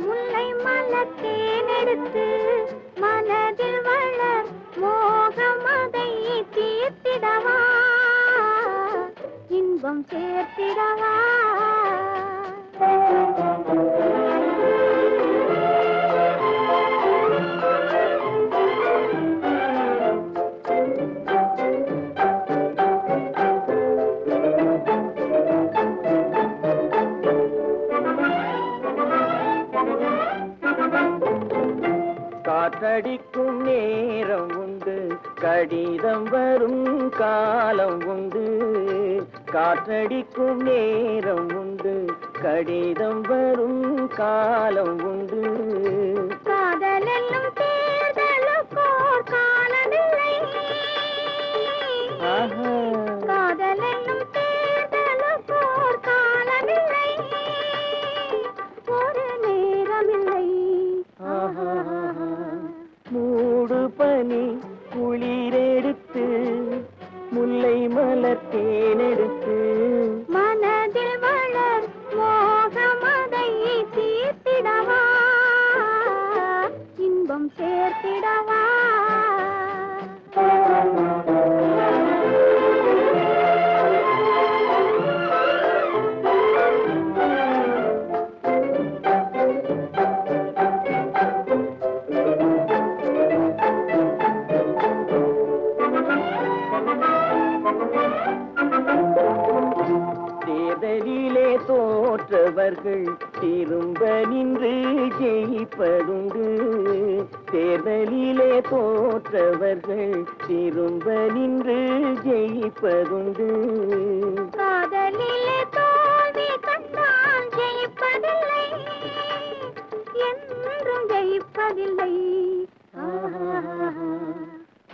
முல்லை மலத்தேனெடுத்து மனதில் வளர் மோகம் அதை தீர்த்திடவா இன்பம் சேர்த்திடவா காற்றடிக்கும் நேரம் உண்டு, கடிதம் வரும் காலம் உண்டு. காற்றடிக்கும் நேரம் உண்டு, கடிதம் வரும் காலம் உண்டு. காதலென்னும் தேர்தலுக்கோர் காலமில்லை. காதலென்னும் தேர்தலுக்கோர் காலமில்லை. ஒரு நேரமில்லை. மூடு பனி குளிரெடுத்து, முல்லை மலர் தேனெடுத்து, மனதில் வளர் மோகமதை தீர்த்திடவா, இன்பம் சேர்த்திடவா. தேர்தலிலே தோற்றவர்கள் திரும்ப நின்று ஜெயிப்பதுண்டு. தேர்தலிலே தோற்றவர்கள் திரும்ப நின்று ஜெயிப்பதுண்டு. காதலிலே தோல்வி கண்டால் ஜெயிப்பதில்லை, என்றும் ஜெயிப்பதில்லை.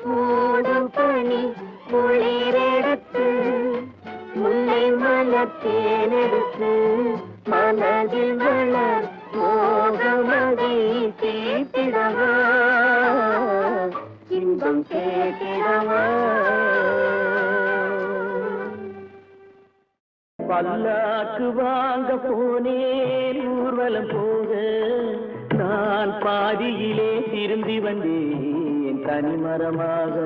மூடு பனி குளிரெடுத்து, முல்லை மலர் தேனெடுத்து, மனதில் வளர் மோகமதை தீர்த்திடவா, இன்பம் சேர்த்திடவா. பல்லாக்கு வாங்க போனேன் ஊர்வலம் போக, நான் பாதியிலே திரும்பி வந்தேன் தனிமரமாக.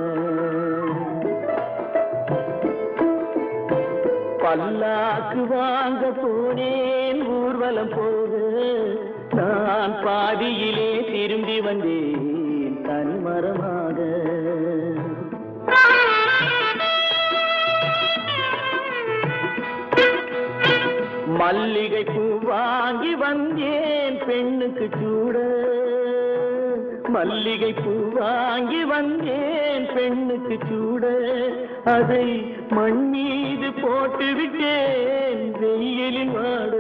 பல்லாக்கு வாங்க போனேன் ஊர்வலம் போக, நான் பாதியிலே திரும்பி வந்தேன் தனிமரமாக. மல்லிகை பூ வாங்கி வந்தேன் பெண்ணுக்கு சூட, மல்லிகை பூ வாங்கி வந்தேன் பெண்ணுக்கு சூட, அதை மண் மீது போட்டு விட்டேன் வெயிலில் வாட,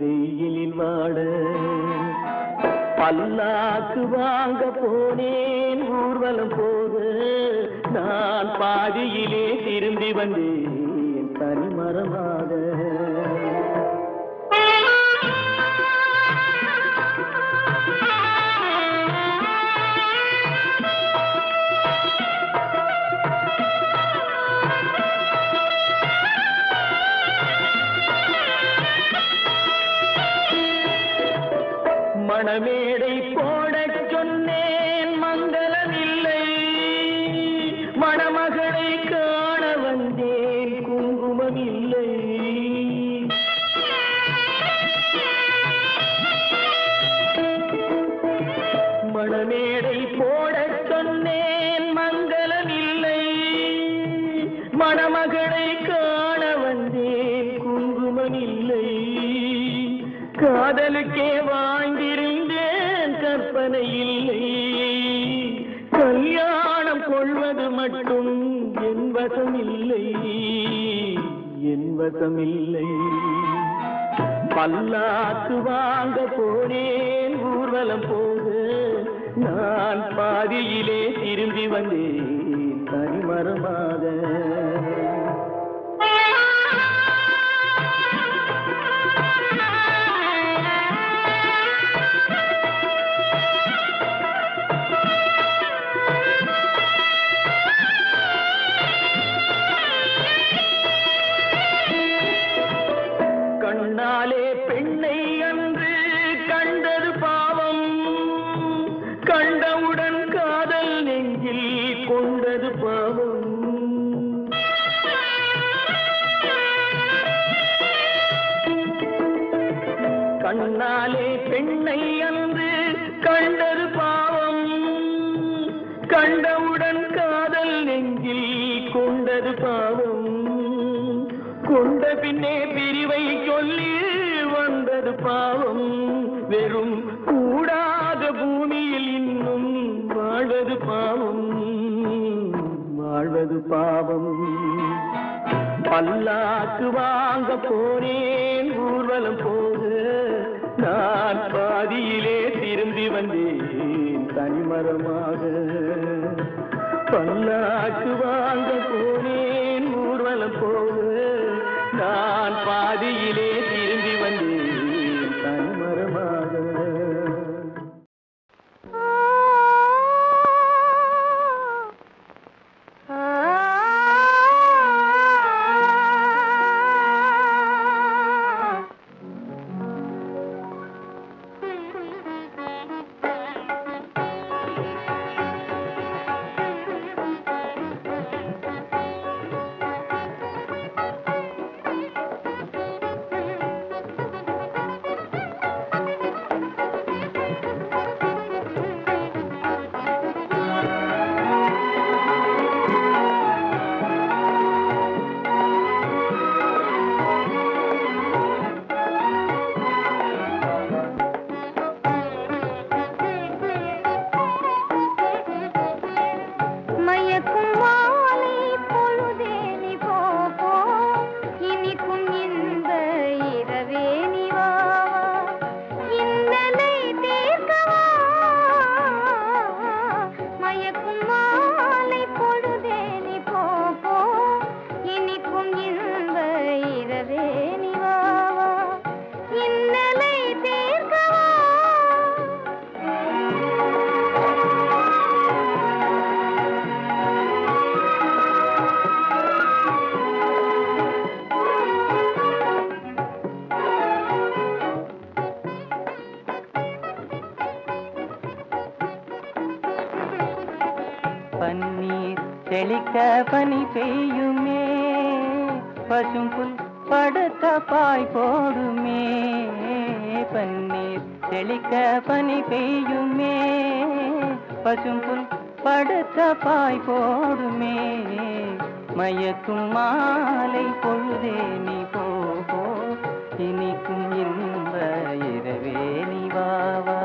வெயிலில் வாட. பல்லாக்கு வாங்க போனேன் ஊர்வலம் போக, நான் பாதியிலே திரும்பி வந்தேன் தனிமரமாக. மணமேடை போடச் சொன்னேன் மங்களமில்லை, மணமகளை காண வந்தேன் குங்குமமில்லை. மணமேடை போடச் சொன்னேன் மங்களமில்லை, மணமகளை காண வந்தேன் குங்குமமில்லை. காதலுக்கே வாழ்ந்திருந்தேன் கற்பனை இல்லை, கல்யாணம் கொள்வது மட்டும் என் வசமில்லை, என் வசமில்லை. பல்லாக்கு வாங்க போனேன் ஊர்வலம் போக, நான் பாதியிலே திரும்பி வந்தேன் தனிமரமாக. கண்ணாலே பெண்ணை அன்று கண்டது பாவம், கண்டவுடன் காதல் நெஞ்சில் கொண்டது பாவம். கண்ணாலே பெண்ணை அன்று கண்டது பாவம், கண்டவுடன் காதல் நெஞ்சில் கொண்டது பாவம். கொண்ட பின்னே பிரிவை சொல்லி வந்தது பாவம். வெறும் கூடாத பூமியில் வாழ்வது பாவம். பல்லாக்கு வாங்க போனேன் ஊர்வலம் போது, நான் பாதியிலே திரும்பி வந்தேன் தனிமரமாக. பல்லாக்கு வாங்க போனேன் ஊர்வலம் போது, நான் பாதியிலே திரும்பி வந்தேன் தனிமரமாக. பன்னீர் தெளிக்க பனி பெய்யுமே, பசும்புல் படுக்க பாய் போடுமே. பன்னீர் தெளிக்க பனி பெய்யுமே, பசும்புல் படுக்க பாய் போடுமே. மயக்கும் மாலை பொழுதே நீ போ, இனிக்கும் இன்ப இரவே நீ வாவா,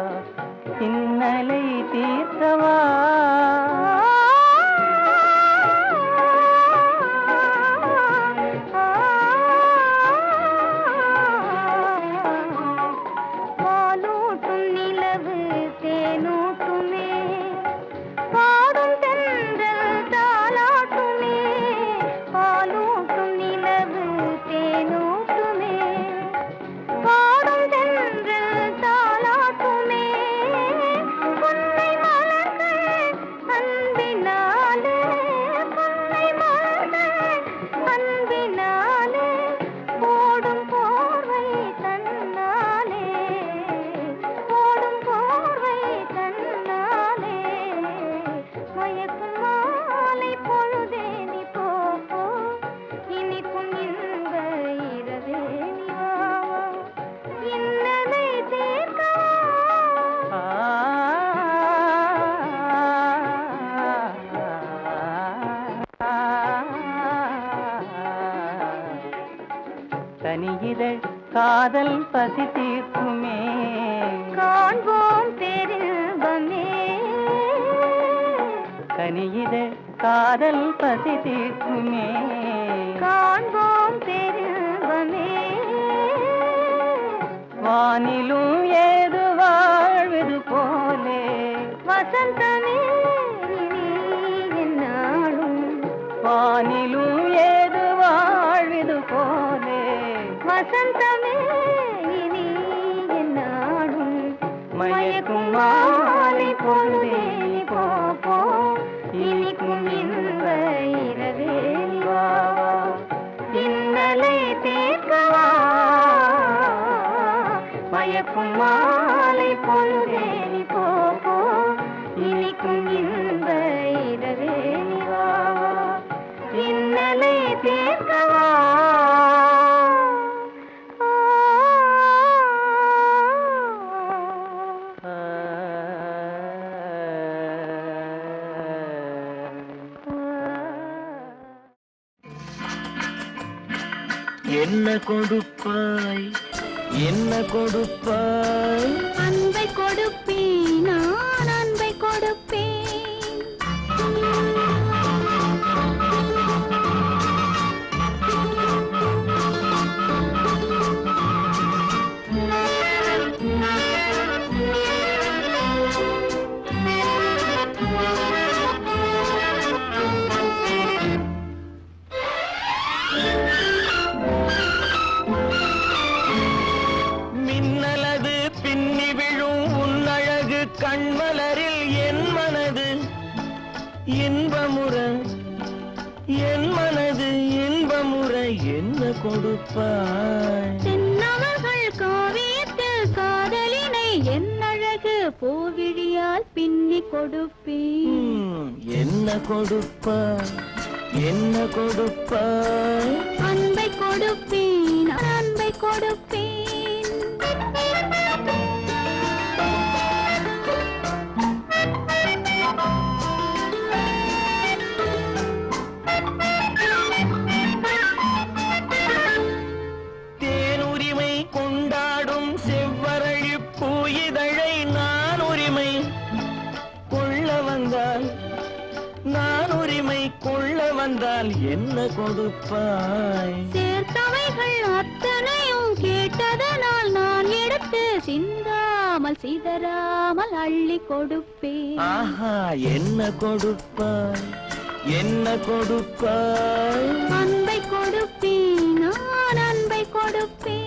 இன்னலை தீர்த்தவா. தனியிதழ் காதல் பசி தீர்க்குமே, காண்போம் பேரின்பமே. கனியிதழ் காதல் பசி தீர்க்குமே, காண்போம் பேரின்பமே. வானிலும் ஏது வாழ்வது போலே, வசந்தமே நீ என்னாலும். வானிலும் ஏது வாழ்வது போலே, வசந்தமே நீ என்னாலும். மயக்கும் மாலை பொழுதே நீ போ, இனிக்கும் இன்ப இரவே நீ வாவா, இன்னலை தீர்க்கவா. மயக்கும் மாலை பொழுதே நீ போ, இனிக்கும் இன்ப இரவே நீ வாவா, இன்னலை தீர்க்கவா. என்ன கொடுப்பாய், என்ன கொடுப்பாய்? அன்பை கொடுப்பேன், நான் அன்பை கொடுப்பேன். கண்மலரில் என் மனது இன்பமுற என் மனது இன்பமுற என்ன கொடுப்பாய் தென்னவர்கள் காவியத்தில் காதலினை என்னழகு பூவிழியால் பின்னி கொடுப்பேன் என்ன கொடுப்பாய் என்ன கொடுப்பாய் அன்பை கொடுப்பேன் அன்பை கொடுப்பேன் தேனுரிமை கொண்டாடும் செவ்வரழி பூயிதழை நான் உரிமை கொள்ள வந்தால் நான் உரிமை கொள்ள வந்தால் என்ன கொடுப்பாய் சேர்த்தவைகள் அத்தனையும் கேட்டதனால் நான் எடுத்து சிந்தாமல் சிதறாமல் அள்ளி கொடுப்பேன் ஆஹா என்ன கொடுப்பாய் என்ன கொடுப்பாய் அன்பை கொடுப்பேன் நான் அன்பை கொடுப்பேன்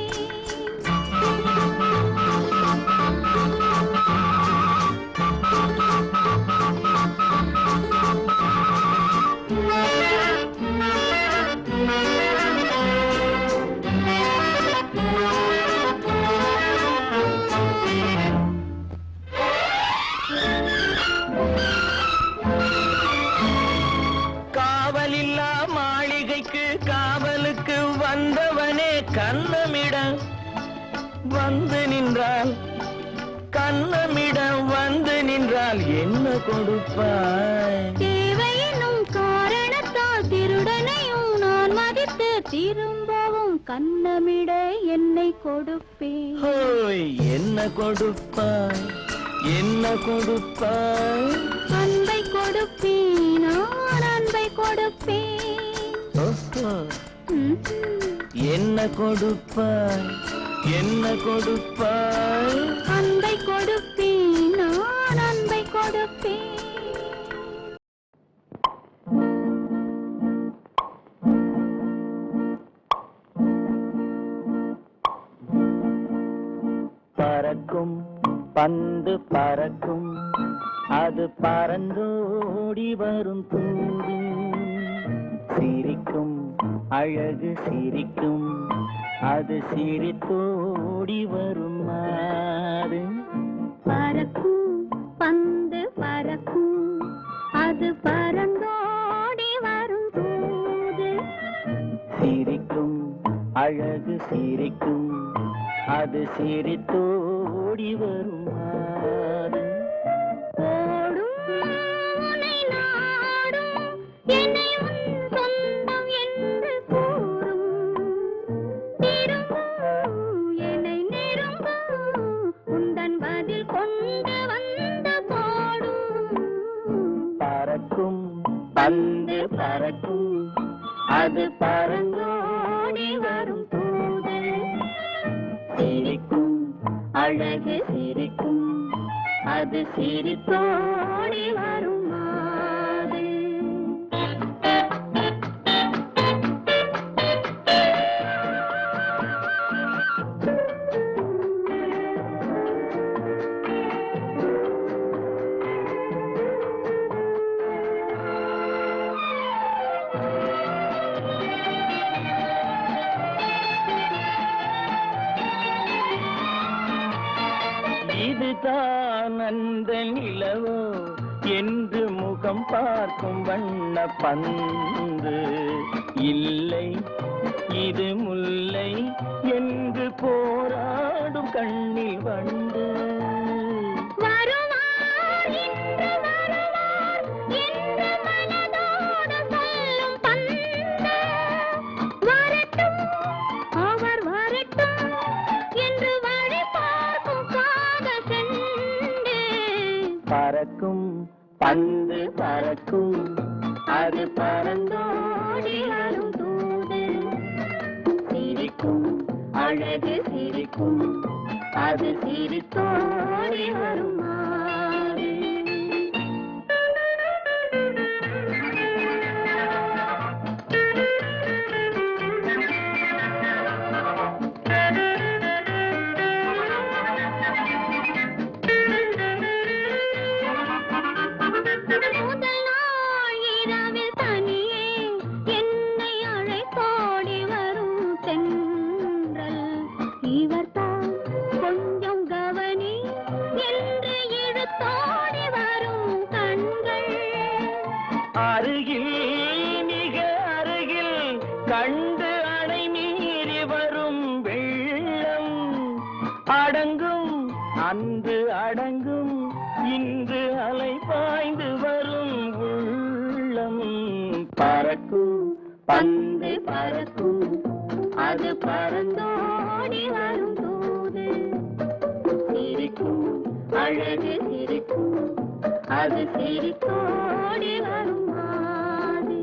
காவலில்லா மாளிகைக்கு காவலுக்கு வந்தவனே கண்ணமிட வந்து நின்றால் கண்ணமிட வந்து நின்றால் என்ன கொடுப்பாய் தேவையினும் காரணத்தால் திருடனையும் நான் மதித்து திரும்பவும் கண்ணமிட என்னை கொடுப்பேன் ஹோய் என்ன கொடுப்பாய் என்ன கொடுப்பாய் அன்பை கொடுப்பேன் நான் அன்பை கொடுப்பேன் ஓஹோ, ம்ம். என்ன கொடுப்பாய் என்ன கொடுப்பாய் அன்பை கொடுப்பேன் நான் அன்பை கொடுப்பேன் பறக்கும் பந்து பறக்கும் அது பறந்தோடி வரும் தூது சிரிக்கும் அழகு சிரிக்கும் அது சிரித்தோடி வரும் மாறு பறக்கும் பந்து பறக்கும் அது பறந்தோடி வரும் தூது சிரிக்கும் அழகு சிரிக்கும் அது சிரித்தோடி வரும் மாறு ஓடும் உன்னை நாடும் என்னை உன் சொந்தம் என்று கூறும் திரும்பும் என்னை நெருங்கும் உந்தன் பதில் கொண்டு வந்து போடும் பறக்கும் பந்து பறக்கும் அது பறந்தோடி வரும் தூது சிரிக்கும் அழகு சிரிக்கும் அது சிரித்தோடி வரும் மாறு இதுதான் அந்த நிலவோ என்று முகம் பார்க்கும் வண்ண பந்து இல்லை இது முல்லை என்று போராடும் கண்ணில் வண்டு வருவார் இன்று வருவார் என்று மனதோடு சொல்லும் பந்து வரட்டும் அவர் வரட்டும் என்று வழி பார்க்கும் காதல் செண்டு பறக்கும் பந்து பறக்கும் அது பறந்தோடி வரும் தூது சிரிக்கும் அழகு சிரிக்கும் அது சிரித்தோடி வரும் மாறு அடங்கும் அன்று அடங்கும் இன்று அலை பாய்ந்து வரும் உள்ளம் பறக்கும் பந்து பறக்கும் அது பறந்தோடி வரும் தூது சிரிக்கும் அழகு சிரிக்கும் அது சிரித்தோடி வரும் மாது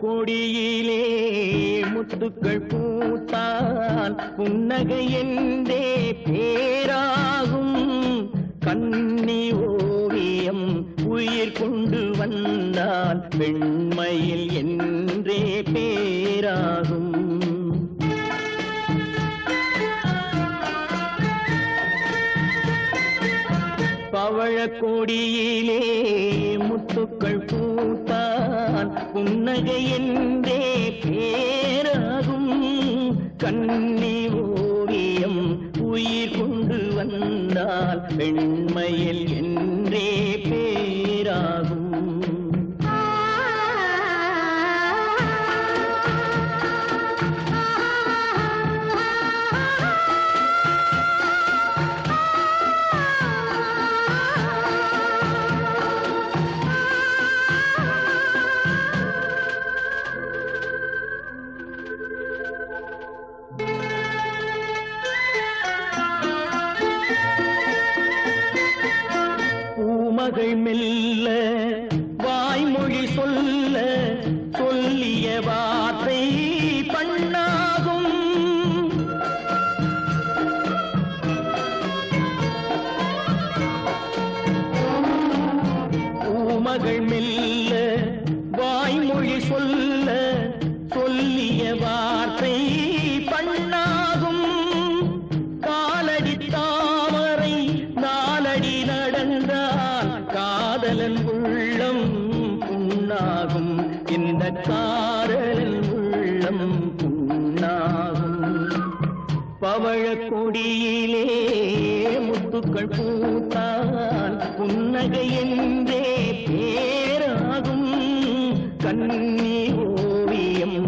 கொடியிலே முத்துக்கள் பூத்தான் புன்னகை என்றே பேராகும் கண்ணி ஓவியம் உயிர் கொண்டு வந்தால் பெண்மையில் என்றே பேராகும் பவழக்கொடியிலே முத்துக்கள் பூத்தான் புன்னகை என்றே பேராகும் கண்ணி ஓவியம் உயிர் கொண்டு வந்தால் பெண்மையில் என்றே பேராகும் மகள் மெல்ல வாய்மொழி சொல்ல சொல்லிய வார்த்தை பண்ணாகும் பூமகள் மெல்ல வாய்மொழி சொல்ல சொல்லிய வார்த்தை பண்ணாகும் காலடி தாமரை நாலடி நடந்தால் காதலன் உள்ளம் புண்ணாகும் இந்த காதலன் உள்ளம் புண்ணாகும் பவழக்கொடியிலே முத்துக்கள் பூத்தான் புன்னகை என்றே பேராகும் கண்ணி ஓவியம்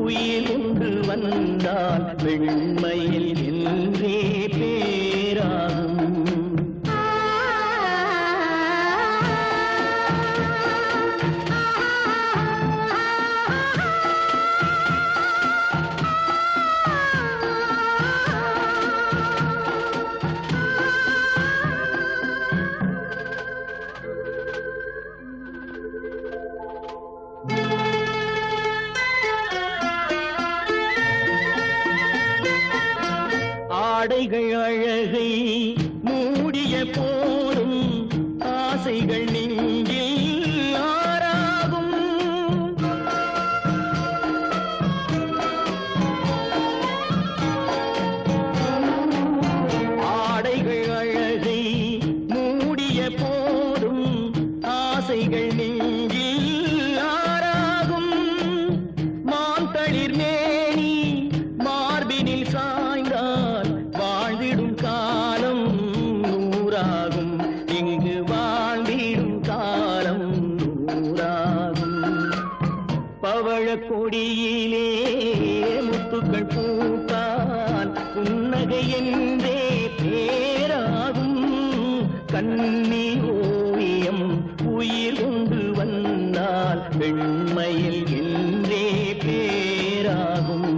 உயிர் கொண்டு வந்தால் வெண்மையில் என்றே பேராகும் ஆடைகள் அழகை மூடிய போதும் ஆசைகள் நெஞ்சில் ஆறாகும் ஆடைகள் அழகை மூடிய போதும் ஆசைகள் நெஞ்சில் ஆறாகும் மாந்தளிர் மேனி மார்பினில் சாய்ந்தால் வாழ்ந்திடும் காலம் நூறாகும் இங்கு வாழ்ந்திடும் காலம் நூறாகும் பவழக்கொடியிலே முத்துக்கள் பூத்தான் புன்னகை என்றே பேராகும் கண்ணி ஓவியம் உயிர் கொண்டு வந்தால் பெண்மையில் என்றே பேராகும்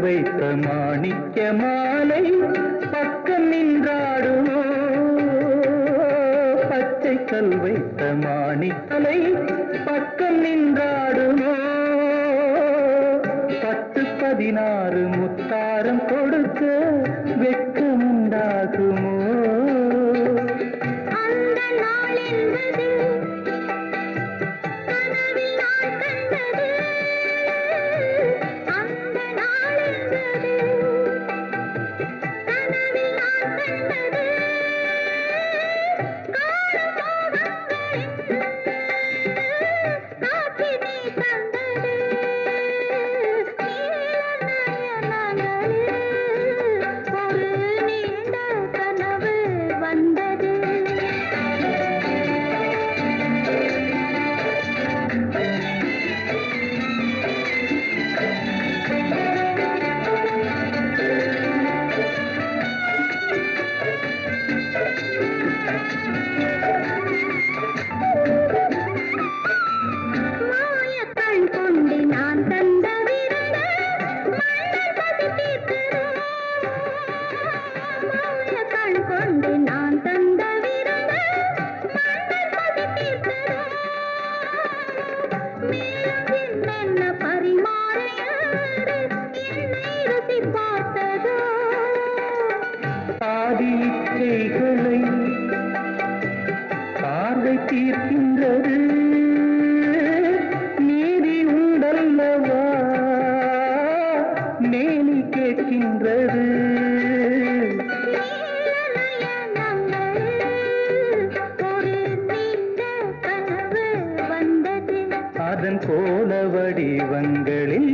வைத்த மாணிக்க மாலை பக்கம் நின்றாடுமோ பச்சை கல் வைத்த மாணிக்கலை பக்கம் நின்றாடுமோ 10-16 முத்தாரம் கொடுக்க வெட்கம் உண்டாகுமோ அந்த நாள் என்பது கனவில் நான் கண்டது அந்த நாள் என்பது கனவில் நான் கண்டது காணும் மோகங்களின் காற்றினை தந்தது ஒரு நீண்ட கனவு வந்தது மாயக்கண் கொண்டு நான் தந்த விருந்து மன்னர் பசி தீர்த்தது மாயக்கண் கொண்டு நான் தந்த விருந்து மன்னர் பசி தீர்த்தது மேலும் என்னென்ன பரிமாறியது என்னை ருசி பார்த்ததோ பாதி இச்சைகளை பார்வை தீர்க்கின்றது நீதி உண்டல்லவா மேனி கேட்கின்றது ஒரு நீண்ட கனவு வந்தது அதன் கோல வடிவங்களில்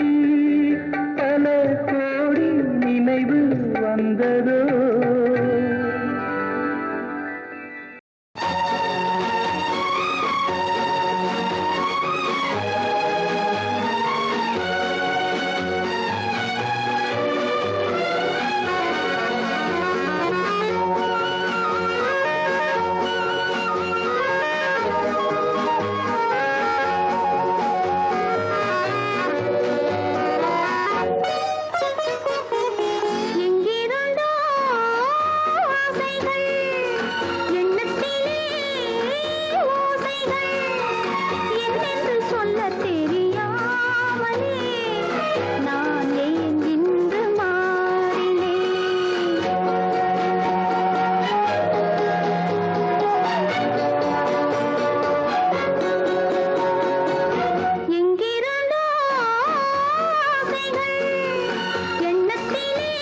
பல கோடி நினைவு வந்ததோ எங்கிருந்தோ ஆசைகள் எண்ணத்திலே ஓசைகள் என்னென்று சொல்லத் தெரியாமலே நான் ஏன் இன்று மாறினேன் எங்கிருந்தோ ஆசைகள் எண்ணத்திலே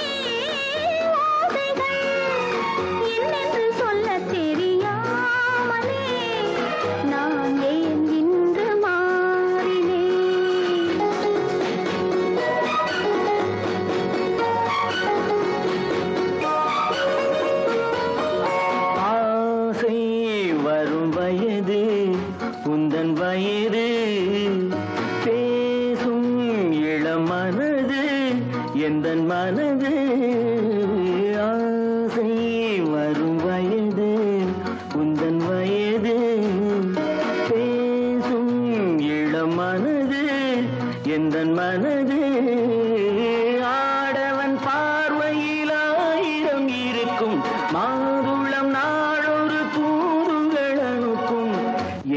ஓசைகள் என்னென்று சொல்லத் தெரியாமலே நான் ஏன் இன்று மாறினேன் ஆசை வரும் வயது உந்தன் வயது பேசும் இளம் மனது எந்தன் மனது ஆசை வரும் வயது உந்தன் வயது பேசும் இளம் மனது எந்தன் மனது ஆடவன் பார்வையில் 1000 இருக்கும் மாதுளம் நாளொரு தூதுகள் அனுப்பும்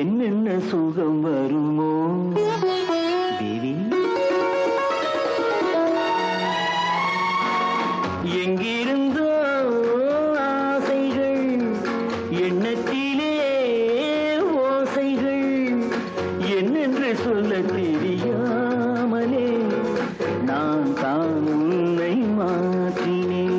என்னென்ன சுகம் வருமோ தேவி எங்கிருந்தோ ஆசைகள் எண்ணத்திலே ஓசைகள் என்னென்று சொல்ல தெரியாமலே நான் தான் உன்னை மாற்றினேன்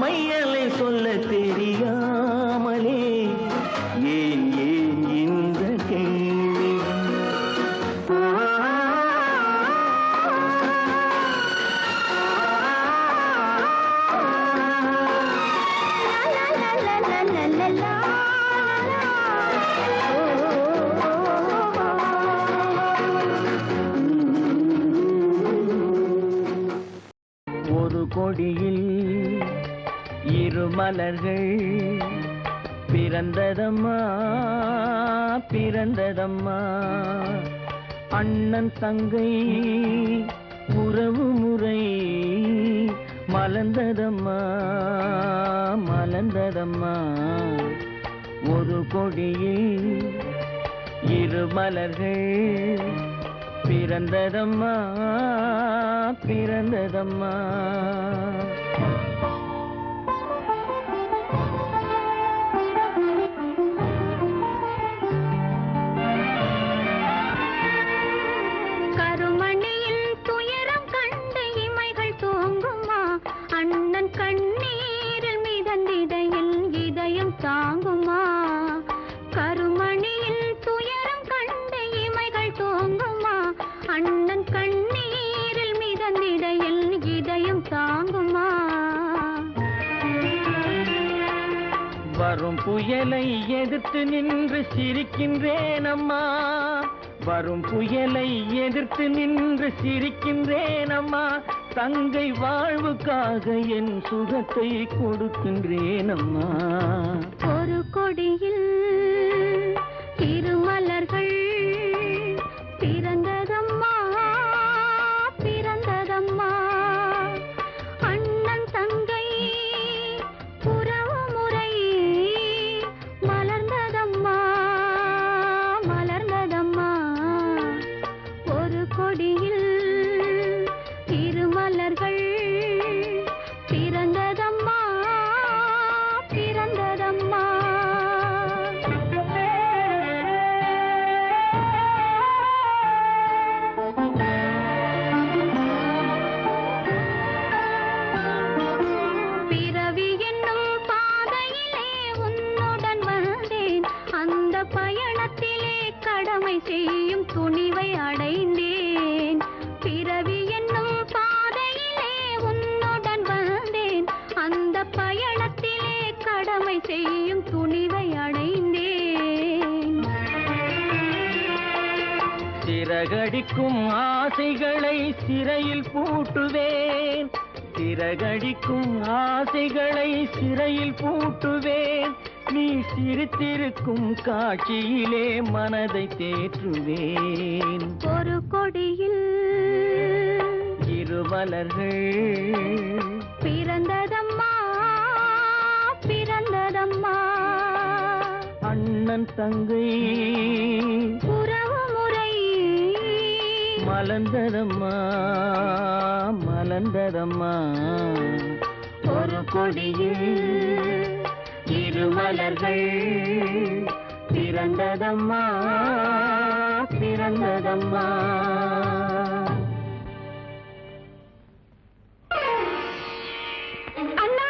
மையலை சொல்ல தெரியாமலே ஏன் ஏன் இந்த கேள்வி ஒரு கொடியில் இரு மலர்கள் பிறந்ததம்மா பிறந்ததம்மா அண்ணன் தங்கை உறவு முறை மலர்ந்ததம்மா மலர்ந்ததம்மா ஒரு கொடியில் இரு மலர்கள் பிறந்ததம்மா பிறந்ததம்மா கருமணியின் துயரம் கண்டு இமைகள் தூங்குமா அண்ணன் கண்ணீரில் மிதந்திடையில் இதயம் தாங்குமா கருமணியின் துயரம் கண்டு இமைகள் தூங்குமா அண்ணன் கண்ணீரில் மிதந்திடையில் இதயம் தாங்குமா வரும் புயலை எதிர்த்து நின்று சிரிக்கின்றேன் அம்மா வரும் புயலை எதிர்த்து நின்று சிரிக்கின்றேன் அம்மா தங்கை வாழ்வுக்காக என் சுகத்தை கொடுக்கின்றேன் அம்மா ஒரு கொடியில் இரு மலர்கள் பிறந்ததம்மா பிறந்ததம்மா அண்ணன் தங்கை உறவு முறை மலர்ந்ததம்மா மலர்ந்ததம்மா ஒரு கொடியில் இரு மலர்கள் பிறந்ததம்மா பிறந்ததம்மா பிறவி என்னும் பாதையிலே உன்னுடன் வந்தேன் அந்த பயணத்திலே கடமை செய்யும் துணிவை அடைந்தேன் பிறவி என்னும் பாதையிலே உன்னுடன் வந்தேன் அந்த பயணத்திலே கடமை செய்யும் துணிவை அடைந்தேன் சிறகடிக்கும் ஆசைகளை சிறையில் பூட்டுவேன் சிறகடிக்கும் ஆசைகளை சிறையில் பூட்டுவேன் நீ சிரித்திருக்கும் காட்சியிலே மனதை தேற்றுவேன் ஒரு கொடியில் இரு மலர்கள் பிறந்ததம்மா பிறந்ததம்மா அண்ணன் தங்கை உறவு முறை மலர்ந்ததம்மா மலர்ந்ததம்மா ஒரு கொடியில் இரு மலர்கள் பிறந்ததம்மா பிறந்ததம்மா அண்ணா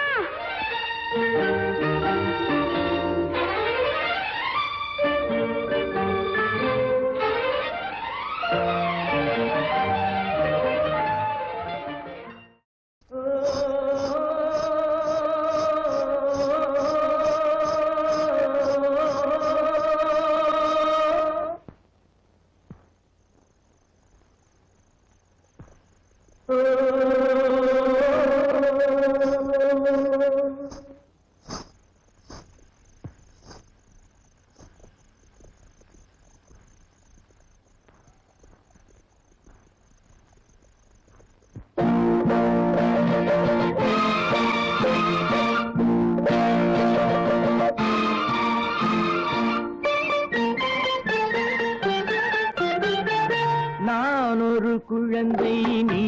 நான் ஒரு குழந்தை நீ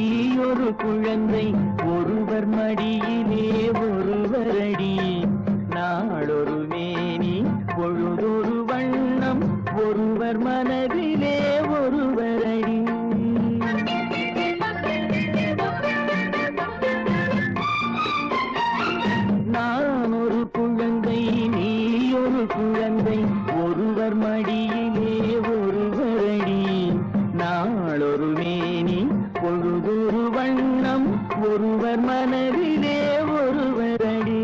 ஒரு குழந்தை ஒருவர் மடியிலே ஒருவரடி நாளொரு மேனி பொழுதொரு வண்ணம் ஒருவர் மனதிலே ஒருவரடி ஒருவர் மனதிலே ஒருவரடி.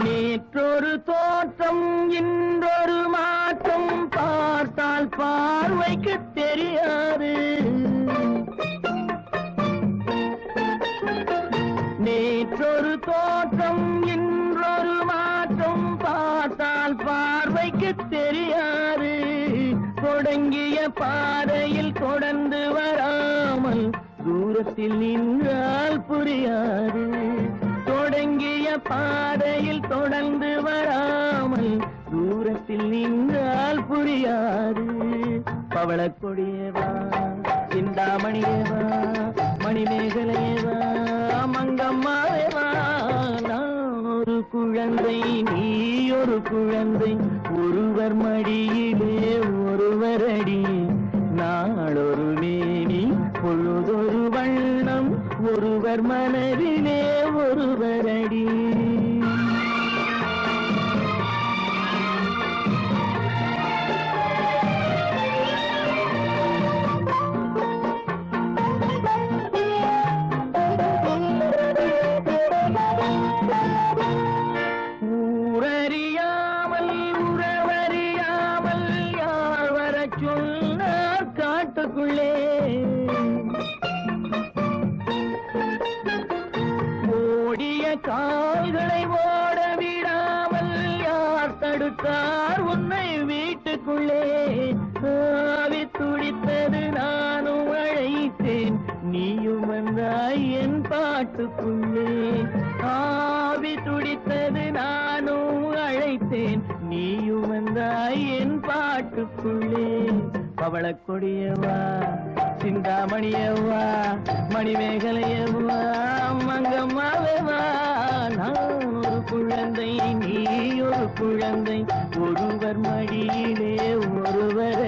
நேற்றொரு தோற்றம் இன்றொரு மாற்றம் பார்த்தால் பார்வைக்கு தெரியாது. நேற்றொரு தோற்றம் இன்றொரு மாற்றம் பார்த்தால் பார்வைக்கு தெரியாது. தொடங்கிய பாதையில் தொடர்ந்து வராமல் தூரத்தில் நின்றால் புரியாது. தொடங்கிய பாதையில் தொடர்ந்து வராமல் தூரத்தில் நின்றால் புரியாது. பவளக் கொடியேவா சிந்தாமணியேவா மணிமேகலையேவா மங்கம்மாவேவா. நான் ஒரு குழந்தை நீ ஒரு குழந்தை ஒருவர் மடியிலே ஒருவரடி. நாளொரு மேனி பொழுதொரு வண்ணம் ஒருவர் மனதிலே ஒருவரடி. ஊரறியாமல் உறவறியாமல் யார் வரச் சொன்னார் காட்டுக்குள்ளே. ஓடிய கால்களை ஓட விடாமல் யார் தடுத்தார் உன்னை வீட்டுக்குள்ளே. ஆவி துடித்தது நானும் அழைத்தேன் நீயும் வந்தாய் என் பாட்டுக்குள்ளே. ஆவி துடித்தது நானும் அழைத்தேன் நீயும் வந்தாய் என் பாட்டுக்குள்ளே. பவளக் கொடியவா சிந்தாமணியவா மணிமேகலையவா மங்கம்மாவேவா. நான் ஒரு குழந்தை நீ ஒரு குழந்தை ஒருவர் மடியிலே ஒருவர்